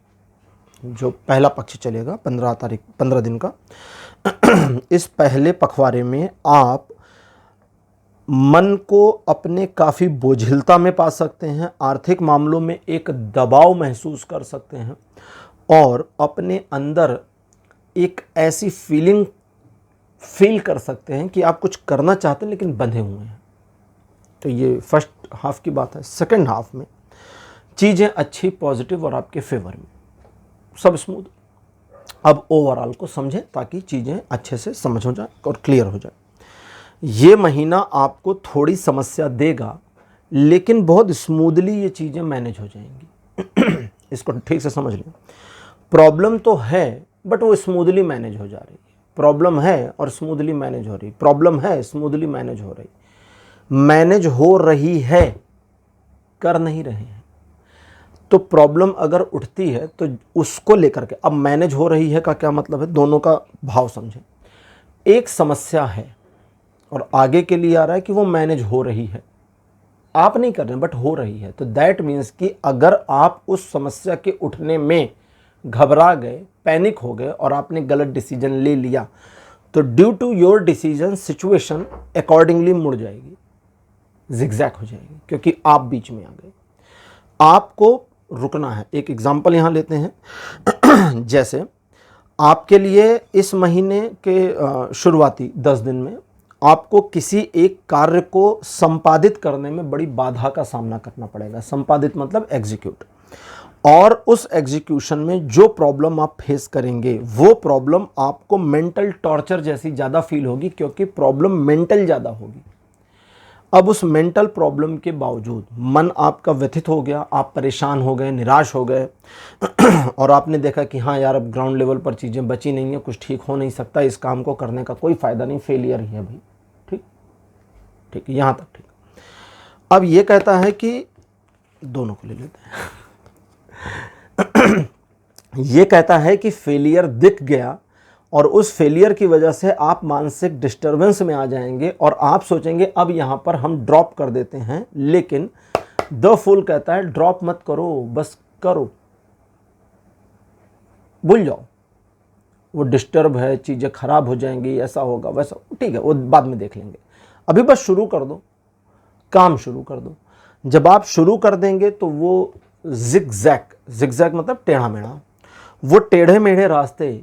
जो पहला पक्ष चलेगा 15 दिन का, इस पहले पखवाड़े में आप मन को अपने काफ़ी बोझिलता में पा सकते हैं, आर्थिक मामलों में एक दबाव महसूस कर सकते हैं और अपने अंदर एक ऐसी फीलिंग फील कर सकते हैं कि आप कुछ करना चाहते हैं लेकिन बंधे हुए हैं। तो ये फर्स्ट हाफ की बात है। सेकंड हाफ में चीज़ें अच्छी, पॉजिटिव और आपके फेवर में, सब स्मूथ। अब ओवरऑल को समझें ताकि चीज़ें अच्छे से समझ हो जाए और क्लियर हो जाए। ये महीना आपको थोड़ी समस्या देगा लेकिन बहुत स्मूथली ये चीज़ें मैनेज हो जाएंगी। इसको ठीक से समझ लें। प्रॉब्लम तो है बट वो स्मूथली मैनेज हो जा रही है। प्रॉब्लम है और स्मूथली मैनेज हो रही, प्रॉब्लम है स्मूथली मैनेज हो रही, मैनेज हो रही है, कर नहीं रहे हैं। तो प्रॉब्लम अगर उठती है तो उसको लेकर के, अब मैनेज हो रही है का क्या मतलब है, दोनों का भाव समझें। एक समस्या है और आगे के लिए आ रहा है कि वो मैनेज हो रही है, आप नहीं कर रहे हैं बट हो रही है। तो दैट मीन्स कि अगर आप उस समस्या के उठने में घबरा गए, पैनिक हो गए और आपने गलत डिसीजन ले लिया, तो due to your decision situation accordingly मुड़ जाएगी, जिगजैग हो जाएगी, क्योंकि आप बीच में आ गए। आपको रुकना है। एक एग्जांपल यहाँ लेते हैं। जैसे आपके लिए इस महीने के शुरुआती 10 दिन में आपको किसी एक कार्य को संपादित करने में बड़ी बाधा का सामना करना पड़ेगा। संपादित मतलब एग्जीक्यूट। और उस एग्जीक्यूशन में जो प्रॉब्लम आप फेस करेंगे वो प्रॉब्लम आपको मेंटल टॉर्चर जैसी ज़्यादा फील होगी, क्योंकि प्रॉब्लम मेंटल ज़्यादा होगी। अब उस मेंटल प्रॉब्लम के बावजूद मन आपका व्यथित हो गया, आप परेशान हो गए, निराश हो गए और आपने देखा कि हाँ यार अब ग्राउंड लेवल पर चीज़ें बची नहीं है, कुछ ठीक हो नहीं सकता, इस काम को करने का कोई फ़ायदा नहीं, फेलियर ही है भाई। ठीक ठीक, यहाँ तक ठीक। अब ये कहता है कि दोनों को ले लेते हैं। ये कहता है कि फेलियर दिख गया और उस फेलियर की वजह से आप मानसिक डिस्टर्बेंस में आ जाएंगे और आप सोचेंगे अब यहाँ पर हम ड्रॉप कर देते हैं। लेकिन द फूल कहता है ड्रॉप मत करो, बस करो, भूल जाओ, वो डिस्टर्ब है, चीज़ें खराब हो जाएंगी, ऐसा होगा वैसा, ठीक है वो बाद में देख लेंगे, अभी बस शुरू कर दो, काम शुरू कर दो। जब आप शुरू कर देंगे तो वो जिगजैग, जिगजैग मतलब टेढ़ा मेढ़ा, वो टेढ़े मेढ़े रास्ते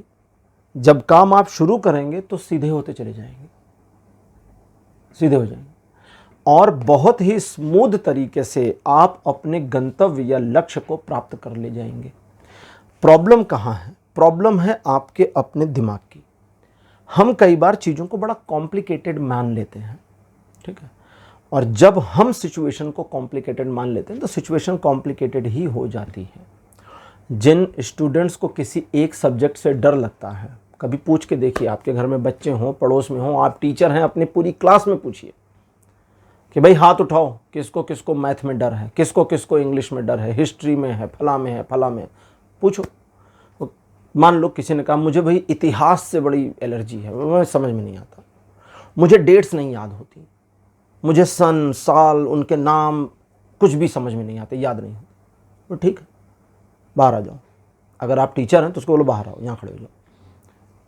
जब काम आप शुरू करेंगे तो सीधे होते चले जाएंगे, सीधे हो जाएंगे और बहुत ही स्मूथ तरीके से आप अपने गंतव्य या लक्ष्य को प्राप्त कर ले जाएंगे। प्रॉब्लम कहाँ है? प्रॉब्लम है आपके अपने दिमाग की। हम कई बार चीज़ों को बड़ा कॉम्प्लिकेटेड मान लेते हैं, ठीक है, और जब हम सिचुएशन को कॉम्प्लिकेटेड मान लेते हैं तो सिचुएशन कॉम्प्लिकेटेड ही हो जाती है। जिन स्टूडेंट्स को किसी एक सब्जेक्ट से डर लगता है, कभी पूछ के देखिए, आपके घर में बच्चे हों, पड़ोस में हों, आप टीचर हैं, अपनी पूरी क्लास में पूछिए कि भाई हाथ उठाओ, किसको किसको मैथ में डर है, किसको किसको इंग्लिश में डर है, हिस्ट्री में है, फला में है, फला में है, पूछो। मान लो किसी ने कहा मुझे भाई इतिहास से बड़ी एलर्जी है, मुझे समझ में नहीं आता, मुझे डेट्स नहीं याद होती, मुझे सन साल उनके नाम कुछ भी समझ में नहीं आते, याद नहीं होते, तो ठीक है बाहर आ जाओ। अगर आप टीचर हैं तो उसको बोलो बाहर आओ, यहाँ खड़े हो जाओ,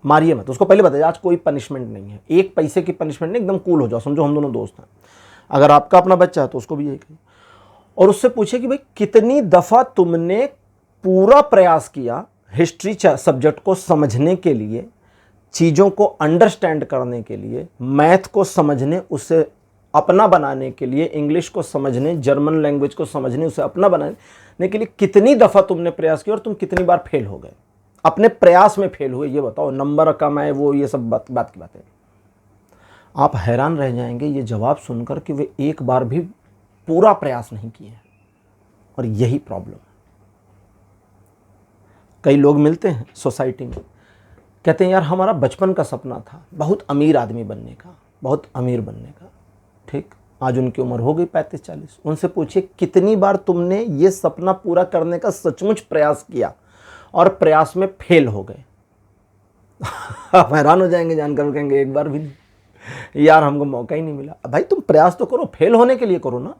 मारिए मत, उसको पहले बताइए आज कोई पनिशमेंट नहीं है, 1 पैसे की पनिशमेंट नहीं, एकदम कूल हो जाओ, समझो हम दोनों दोस्त हैं। अगर आपका अपना बच्चा है तो उसको भी यही कहिए और उससे पूछिए कि भाई कितनी दफ़ा तुमने पूरा प्रयास किया हिस्ट्री सब्जेक्ट को समझने के लिए, चीज़ों को अंडरस्टैंड करने के लिए, मैथ को समझने, उसे अपना बनाने के लिए, इंग्लिश को समझने, जर्मन लैंग्वेज को समझने, उसे अपना बनाने के लिए कितनी दफ़ा तुमने प्रयास किया और तुम कितनी बार फेल हो गए, अपने प्रयास में फेल हुए, ये बताओ। नंबर कम है, वो ये सब बात की बातें। आप हैरान रह जाएंगे ये जवाब सुनकर कि वे एक बार भी पूरा प्रयास नहीं किए हैं। और यही प्रॉब्लम है। कई लोग मिलते हैं सोसाइटी में, कहते हैं यार हमारा बचपन का सपना था बहुत अमीर आदमी बनने का, बहुत अमीर बनने का। ठीक, आज उनकी उम्र हो गई 35-40। उनसे पूछिए कितनी बार तुमने ये सपना पूरा करने का सचमुच प्रयास किया और प्रयास में फेल हो गए। आप हैरान हो जाएंगे जानकर, कहेंगे एक बार भी नहीं यार, हमको मौका ही नहीं मिला। भाई तुम प्रयास तो करो, फेल होने के लिए करो ना,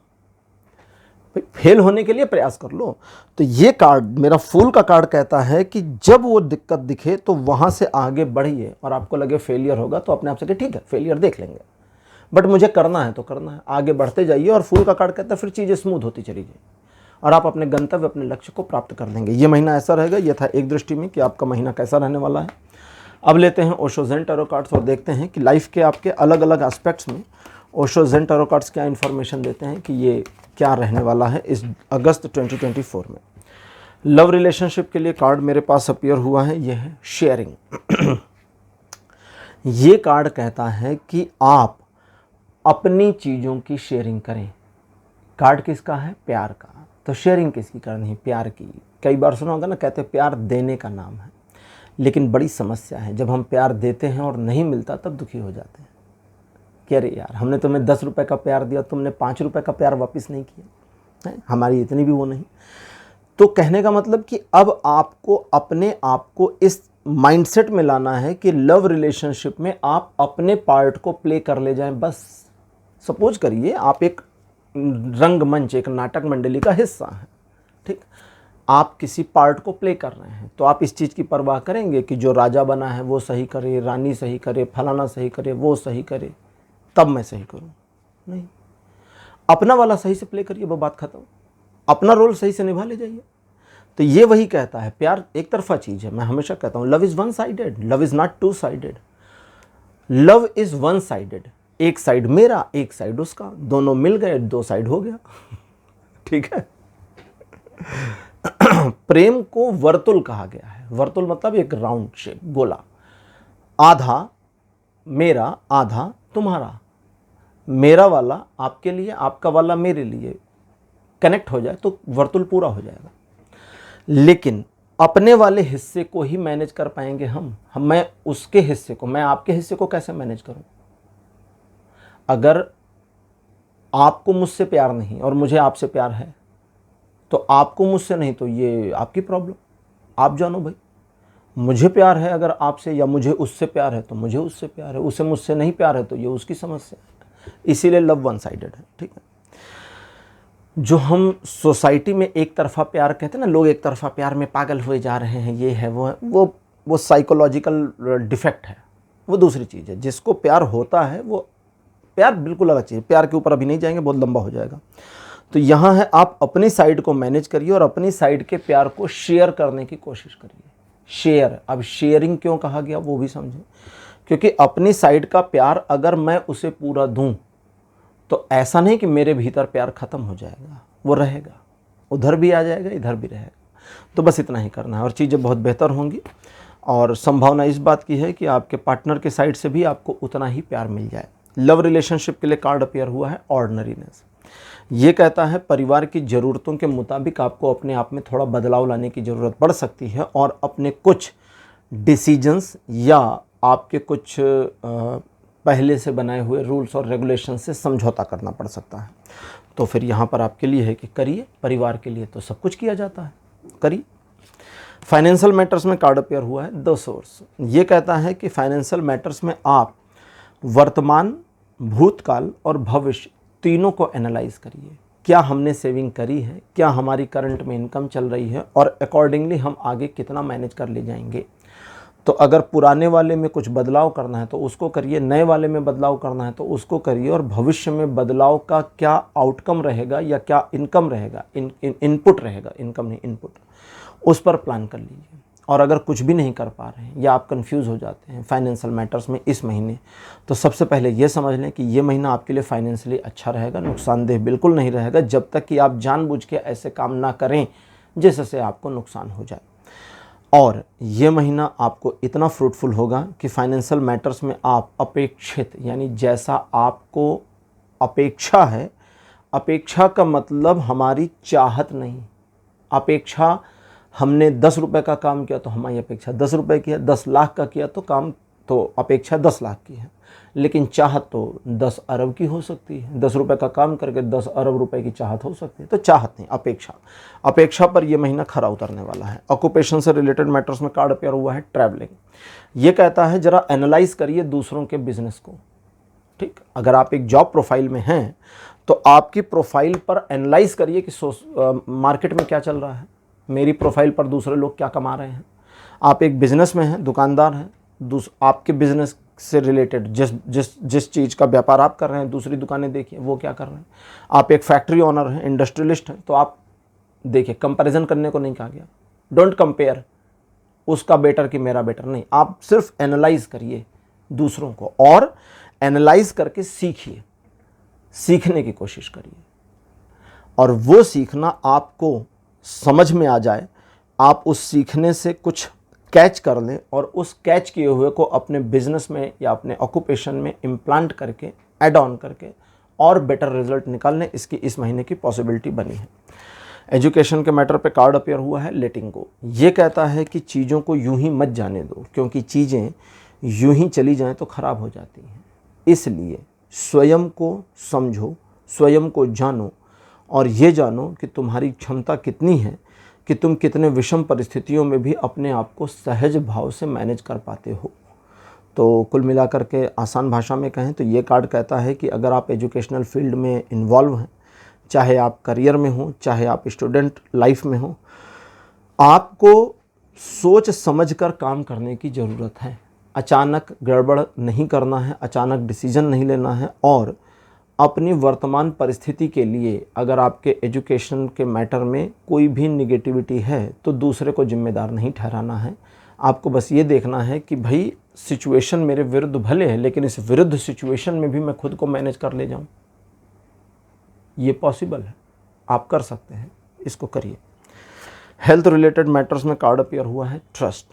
भाई फेल होने के लिए प्रयास कर लो। तो ये कार्ड, मेरा फूल का कार्ड कहता है कि जब वो दिक्कत दिखे तो वहाँ से आगे बढ़िए, और आपको लगे फेलियर होगा तो अपने आप से ठीक है फेलियर देख लेंगे, बट मुझे करना है तो करना है, आगे बढ़ते जाइए। और फूल का कार्ड कहता है फिर चीज़ें स्मूथ होती चली जाए और आप अपने गंतव्य, अपने लक्ष्य को प्राप्त कर लेंगे। ये महीना ऐसा रहेगा। ये था एक दृष्टि में कि आपका महीना कैसा रहने वाला है। अब लेते हैं ओशो ज़ेन टैरो कार्ड्स और देखते हैं कि लाइफ के आपके अलग अलग एस्पेक्ट्स में ओशो ज़ेन टैरो कार्ड्स क्या इन्फॉर्मेशन देते हैं कि ये क्या रहने वाला है इस अगस्त 2024 में। लव रिलेशनशिप के लिए कार्ड मेरे पास अपीयर हुआ है, ये है शेयरिंग। ये कार्ड कहता है कि आप अपनी चीज़ों की शेयरिंग करें। कार्ड किसका है? प्यार का। तो शेयरिंग किसकी करनी है? प्यार की। कई बार सुना होगा ना, कहते हैं प्यार देने का नाम है, लेकिन बड़ी समस्या है जब हम प्यार देते हैं और नहीं मिलता तब दुखी हो जाते हैं कि अरे यार हमने तुम्हें 10 रुपये का प्यार दिया, तुमने 5 रुपये का प्यार वापस नहीं किया है, हमारी इतनी भी वो नहीं। तो कहने का मतलब कि अब आपको अपने आप को इस माइंडसेट में लाना है कि लव रिलेशनशिप में आप अपने पार्ट को प्ले कर ले जाएं। बस सपोज करिए आप एक रंगमंच, एक नाटक मंडली का हिस्सा हैं, ठीक, आप किसी पार्ट को प्ले कर रहे हैं, तो आप इस चीज़ की परवाह करेंगे कि जो राजा बना है वो सही करे, रानी सही करे, फलाना सही करे, वो सही करे, तब मैं सही करूं? नहीं, अपना वाला सही से प्ले करिए, वो बात खत्म। अपना रोल सही से निभा ले जाइए। तो ये वही कहता है, प्यार एक तरफा चीज़ है। मैं हमेशा कहता हूँ love is one sided, love is not two sided. Love is one sided, एक साइड मेरा एक साइड उसका, दोनों मिल गए, 2 साइड हो गया। ठीक है। प्रेम को वर्तुल कहा गया है। वर्तुल मतलब एक राउंड शेप, गोला, आधा मेरा आधा तुम्हारा, मेरा वाला आपके लिए आपका वाला मेरे लिए, कनेक्ट हो जाए तो वर्तुल पूरा हो जाएगा। लेकिन अपने वाले हिस्से को ही मैनेज कर पाएंगे हम मैं उसके हिस्से को, मैं आपके हिस्से को कैसे मैनेज करूं? अगर आपको मुझसे प्यार नहीं और मुझे आपसे प्यार है, तो आपको मुझसे नहीं तो ये आपकी प्रॉब्लम, आप जानो भाई। मुझे प्यार है अगर आपसे, या मुझे उससे प्यार है तो मुझे उससे प्यार है, उसे मुझसे नहीं प्यार है तो ये उसकी समस्या है। इसीलिए लव वन साइडेड है। ठीक है। जो हम सोसाइटी में एक तरफा प्यार कहते हैं ना, लोग एक तरफा प्यार में पागल हुए जा रहे हैं, ये है वो है, वो साइकोलॉजिकल डिफेक्ट है, वो दूसरी चीज़ है। जिसको प्यार होता है वो प्यार बिल्कुल अलग चीज़ है। प्यार के ऊपर अभी नहीं जाएंगे, बहुत लंबा हो जाएगा। तो यहाँ है, आप अपनी साइड को मैनेज करिए और अपनी साइड के प्यार को शेयर करने की कोशिश करिए। शेयर, अब शेयरिंग क्यों कहा गया वो भी समझें, क्योंकि अपनी साइड का प्यार अगर मैं उसे पूरा दूं तो ऐसा नहीं कि मेरे भीतर प्यार ख़त्म हो जाएगा, वो रहेगा, उधर भी आ जाएगा, इधर भी रहेगा। तो बस इतना ही करना है और चीज़ें बहुत बेहतर होंगी। और संभावना इस बात की है कि आपके पार्टनर के साइड से भी आपको उतना ही प्यार मिल जाए। लव रिलेशनशिप के लिए कार्ड अपीयर हुआ है ऑर्डिनरीनेस। ये कहता है परिवार की ज़रूरतों के मुताबिक आपको अपने आप में थोड़ा बदलाव लाने की ज़रूरत पड़ सकती है और अपने कुछ डिसीजंस या आपके कुछ पहले से बनाए हुए रूल्स और रेगुलेशन से समझौता करना पड़ सकता है। तो फिर यहाँ पर आपके लिए है कि करिए, परिवार के लिए तो सब कुछ किया जाता है, करिए। फाइनेंशियल मैटर्स में कार्ड अपीयर हुआ है द सोर्स। ये कहता है कि फाइनेंशियल मैटर्स में आप वर्तमान, भूतकाल और भविष्य तीनों को एनालाइज करिए। क्या हमने सेविंग करी है, क्या हमारी करंट में इनकम चल रही है, और अकॉर्डिंगली हम आगे कितना मैनेज कर ले जाएंगे। तो अगर पुराने वाले में कुछ बदलाव करना है तो उसको करिए, नए वाले में बदलाव करना है तो उसको करिए, और भविष्य में बदलाव का क्या आउटकम रहेगा या क्या इनकम रहेगा, इनपुट रहेगा, इनकम नहीं इनपुट, उस पर प्लान कर लीजिए। और अगर कुछ भी नहीं कर पा रहे हैं या आप कंफ्यूज हो जाते हैं फाइनेंशियल मैटर्स में इस महीने, तो सबसे पहले ये समझ लें कि ये महीना आपके लिए फाइनेंशियली अच्छा रहेगा, नुकसानदेह बिल्कुल नहीं रहेगा, जब तक कि आप जानबूझ के ऐसे काम ना करें जिससे आपको नुकसान हो जाए। और ये महीना आपको इतना फ्रूटफुल होगा कि फाइनेंशियल मैटर्स में आप अपेक्षित, यानी जैसा आपको अपेक्षा है, अपेक्षा का मतलब हमारी चाहत नहीं, अपेक्षा हमने 10 रुपये का काम किया तो हमारी अपेक्षा 10 रुपये की है, 10 लाख का किया तो काम तो अपेक्षा 10 लाख की है, लेकिन चाहत तो 10 अरब की हो सकती है। 10 रुपये का काम करके 10 अरब रुपए की चाहत हो सकती है। तो चाहत नहीं, अपेक्षा, अपेक्षा पर यह महीना खरा उतरने वाला है। ऑक्यूपेशन से रिलेटेड मैटर्स में कार्ड अपीयर हुआ है ट्रैवलिंग। ये कहता है जरा एनालाइज करिए दूसरों के बिजनेस को। ठीक, अगर आप एक जॉब प्रोफाइल में हैं तो आपकी प्रोफाइल पर एनालाइज करिए कि मार्केट में क्या चल रहा है, मेरी प्रोफाइल पर दूसरे लोग क्या कमा रहे हैं। आप एक बिज़नेस में हैं, दुकानदार हैं, आपके बिज़नेस से रिलेटेड जिस चीज़ का व्यापार आप कर रहे हैं, दूसरी दुकानें देखिए वो क्या कर रहे हैं। आप एक फैक्ट्री ओनर हैं, इंडस्ट्रियलिस्ट हैं, तो आप देखिए, कंपैरिजन करने को नहीं कहा गया, डोंट कंपेयर, उसका बेटर कि मेरा बेटर नहीं, आप सिर्फ एनालाइज करिए दूसरों को और एनालाइज करके सीखिए, सीखने की कोशिश करिए और वो सीखना आपको समझ में आ जाए, आप उस सीखने से कुछ कैच कर लें और उस कैच किए हुए को अपने बिजनेस में या अपने ऑक्यूपेशन में इम्प्लांट करके ऐड ऑन करके और बेटर रिजल्ट निकालने, इसकी इस महीने की पॉसिबिलिटी बनी है। एजुकेशन के मैटर पे कार्ड अपीयर हुआ है लेटिंग गो। ये कहता है कि चीज़ों को यूं ही मत जाने दो, क्योंकि चीज़ें यूं ही चली जाएं तो ख़राब हो जाती हैं। इसलिए स्वयं को समझो, स्वयं को जानो और ये जानो कि तुम्हारी क्षमता कितनी है कि तुम कितने विषम परिस्थितियों में भी अपने आप को सहज भाव से मैनेज कर पाते हो। तो कुल मिलाकर के आसान भाषा में कहें तो ये कार्ड कहता है कि अगर आप एजुकेशनल फील्ड में इन्वॉल्व हैं, चाहे आप करियर में हो, चाहे आप स्टूडेंट लाइफ में हो, आपको सोच समझ कर काम करने की ज़रूरत है। अचानक गड़बड़ नहीं करना है, अचानक डिसीजन नहीं लेना है और अपनी वर्तमान परिस्थिति के लिए अगर आपके एजुकेशन के मैटर में कोई भी निगेटिविटी है तो दूसरे को जिम्मेदार नहीं ठहराना है। आपको बस ये देखना है कि भाई सिचुएशन मेरे विरुद्ध भले है, लेकिन इस विरुद्ध सिचुएशन में भी मैं खुद को मैनेज कर ले जाऊं। ये पॉसिबल है, आप कर सकते हैं, इसको करिए। हेल्थ रिलेटेड मैटर्स में कार्ड अपीयर हुआ है ट्रस्ट।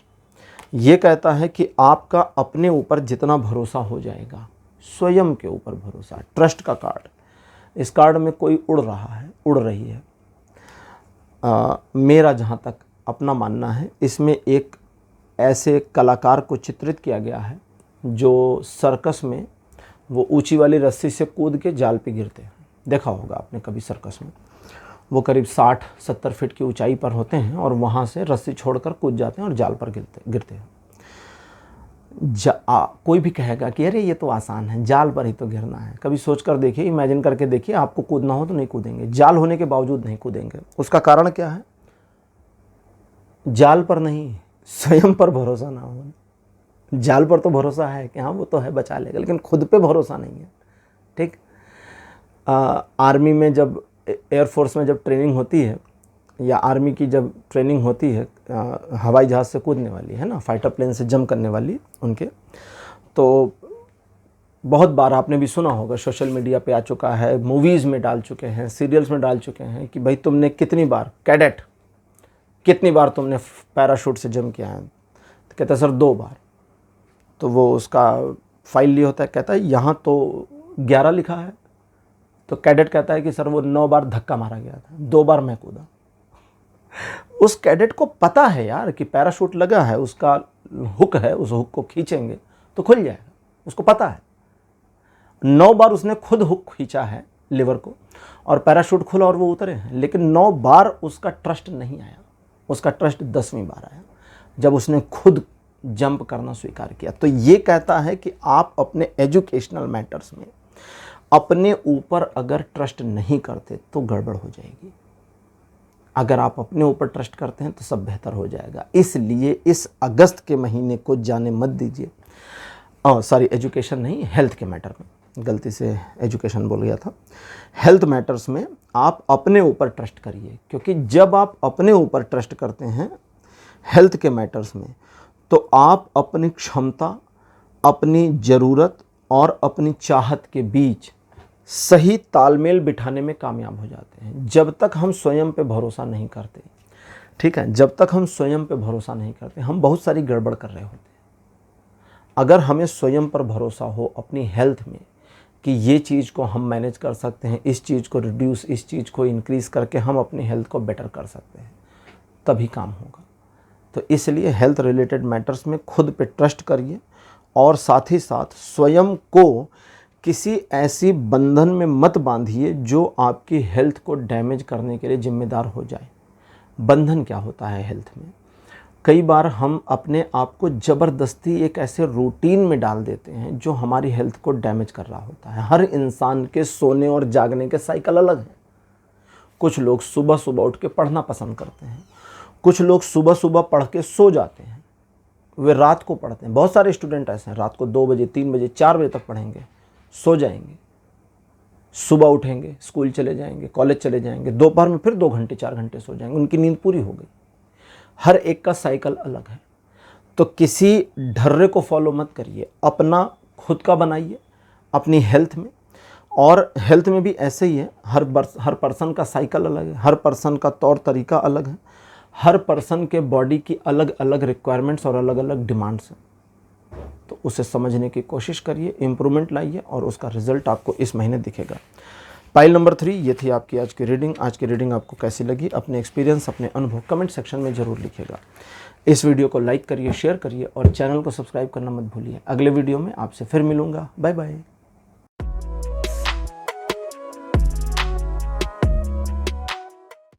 ये कहता है कि आपका अपने ऊपर जितना भरोसा हो जाएगा, स्वयं के ऊपर भरोसा, ट्रस्ट का कार्ड। इस कार्ड में कोई उड़ रहा है, उड़ रही है। मेरा जहाँ तक अपना मानना है, इसमें एक ऐसे कलाकार को चित्रित किया गया है जो सर्कस में वो ऊंची वाली रस्सी से कूद के जाल पे गिरते हैं। देखा होगा आपने कभी सर्कस में, वो करीब 60-70 फीट की ऊंचाई पर होते हैं और वहाँ से रस्सी छोड़कर कूद जाते हैं और जाल पर गिरते हैं। कोई भी कहेगा कि अरे ये तो आसान है, जाल पर ही तो गिरना है। कभी सोच कर देखिए, इमेजिन करके देखिए, आपको कूदना हो तो नहीं कूदेंगे, जाल होने के बावजूद नहीं कूदेंगे। उसका कारण क्या है? जाल पर नहीं, स्वयं पर भरोसा ना हो। जाल पर तो भरोसा है कि हाँ वो तो है, बचा लेगा, लेकिन खुद पे भरोसा नहीं है। ठीक, आर्मी में जब, एयरफोर्स में जब ट्रेनिंग होती है या आर्मी की जब ट्रेनिंग होती है, हवाई जहाज़ से कूदने वाली है ना, फाइटर प्लेन से जंप करने वाली उनके, तो बहुत बार आपने भी सुना होगा, सोशल मीडिया पे आ चुका है, मूवीज़ में डाल चुके हैं, सीरियल्स में डाल चुके हैं कि भाई तुमने कितनी बार, कैडेट कितनी बार तुमने पैराशूट से जंप किया है? तो कहता है सर 2 बार। तो वो उसका फाइल लिया होता है, कहता है यहाँ तो 11 लिखा है। तो कैडेट कहता है कि सर वो 9 बार धक्का मारा गया था, 2 बार मैं कूदा। उस कैडेट को पता है यार कि पैराशूट लगा है, उसका हुक है, उस हुक को खींचेंगे तो खुल जाएगा, उसको पता है। 9 बार उसने खुद हुक खींचा है लिवर को और पैराशूट खुला और वो उतरे हैं, लेकिन 9 बार उसका ट्रस्ट नहीं आया। उसका ट्रस्ट 10वीं बार आया जब उसने खुद जंप करना स्वीकार किया। तो ये कहता है कि आप अपने एजुकेशनल मैटर्स में अपने ऊपर अगर ट्रस्ट नहीं करते तो गड़बड़ हो जाएगी। अगर आप अपने ऊपर ट्रस्ट करते हैं तो सब बेहतर हो जाएगा। इसलिए इस अगस्त के महीने को जाने मत दीजिए। सॉरी, एजुकेशन नहीं, हेल्थ के मैटर में, गलती से एजुकेशन बोल गया था। हेल्थ मैटर्स में आप अपने ऊपर ट्रस्ट करिए, क्योंकि जब आप अपने ऊपर ट्रस्ट करते हैं हेल्थ के मैटर्स में तो आप अपनी क्षमता, अपनी ज़रूरत और अपनी चाहत के बीच सही तालमेल बिठाने में कामयाब हो जाते हैं। जब तक हम स्वयं पे भरोसा नहीं करते, ठीक है, जब तक हम स्वयं पे भरोसा नहीं करते, हम बहुत सारी गड़बड़ कर रहे होते हैं। अगर हमें स्वयं पर भरोसा हो अपनी हेल्थ में कि ये चीज़ को हम मैनेज कर सकते हैं, इस चीज़ को रिड्यूस, इस चीज़ को इंक्रीज़ करके हम अपनी हेल्थ को बेटर कर सकते हैं, तभी काम होगा। तो इसलिए हेल्थ रिलेटेड मैटर्स में खुद पे ट्रस्ट करिए और साथ ही साथ स्वयं को किसी ऐसी बंधन में मत बांधिए जो आपकी हेल्थ को डैमेज करने के लिए जिम्मेदार हो जाए। बंधन क्या होता है हेल्थ में? कई बार हम अपने आप को ज़बरदस्ती एक ऐसे रूटीन में डाल देते हैं जो हमारी हेल्थ को डैमेज कर रहा होता है। हर इंसान के सोने और जागने के साइकिल अलग हैं। कुछ लोग सुबह सुबह उठ के पढ़ना पसंद करते हैं, कुछ लोग सुबह सुबह पढ़ के सो जाते हैं, वे रात को पढ़ते हैं। बहुत सारे स्टूडेंट ऐसे हैं, रात को 2 बजे, 3 बजे, 4 बजे तक पढ़ेंगे, सो जाएंगे, सुबह उठेंगे, स्कूल चले जाएंगे, कॉलेज चले जाएंगे, दोपहर में फिर 2 घंटे 4 घंटे सो जाएंगे, उनकी नींद पूरी हो गई। हर एक का साइकिल अलग है। तो किसी ढर्रे को फॉलो मत करिए, अपना खुद का बनाइए अपनी हेल्थ में। और हेल्थ में भी ऐसे ही है, हर पर्सन का साइकिल अलग है, हर पर्सन का तौर तरीका अलग है, हर पर्सन के बॉडी की अलग अलग रिक्वायरमेंट्स और अलग अलग डिमांड्स हैं। तो उसे समझने की कोशिश करिए, इम्प्रूवमेंट लाइए और उसका रिजल्ट आपको इस महीने दिखेगा। पाइल नंबर 3 ये थी आपकी आज की रीडिंग। आज की रीडिंग आपको कैसी लगी, अपने एक्सपीरियंस, अपने अनुभव कमेंट सेक्शन में ज़रूर लिखिएगा। इस वीडियो को लाइक करिए, शेयर करिए और चैनल को सब्सक्राइब करना मत भूलिए। अगले वीडियो में आपसे फिर मिलूँगा। Bye bye.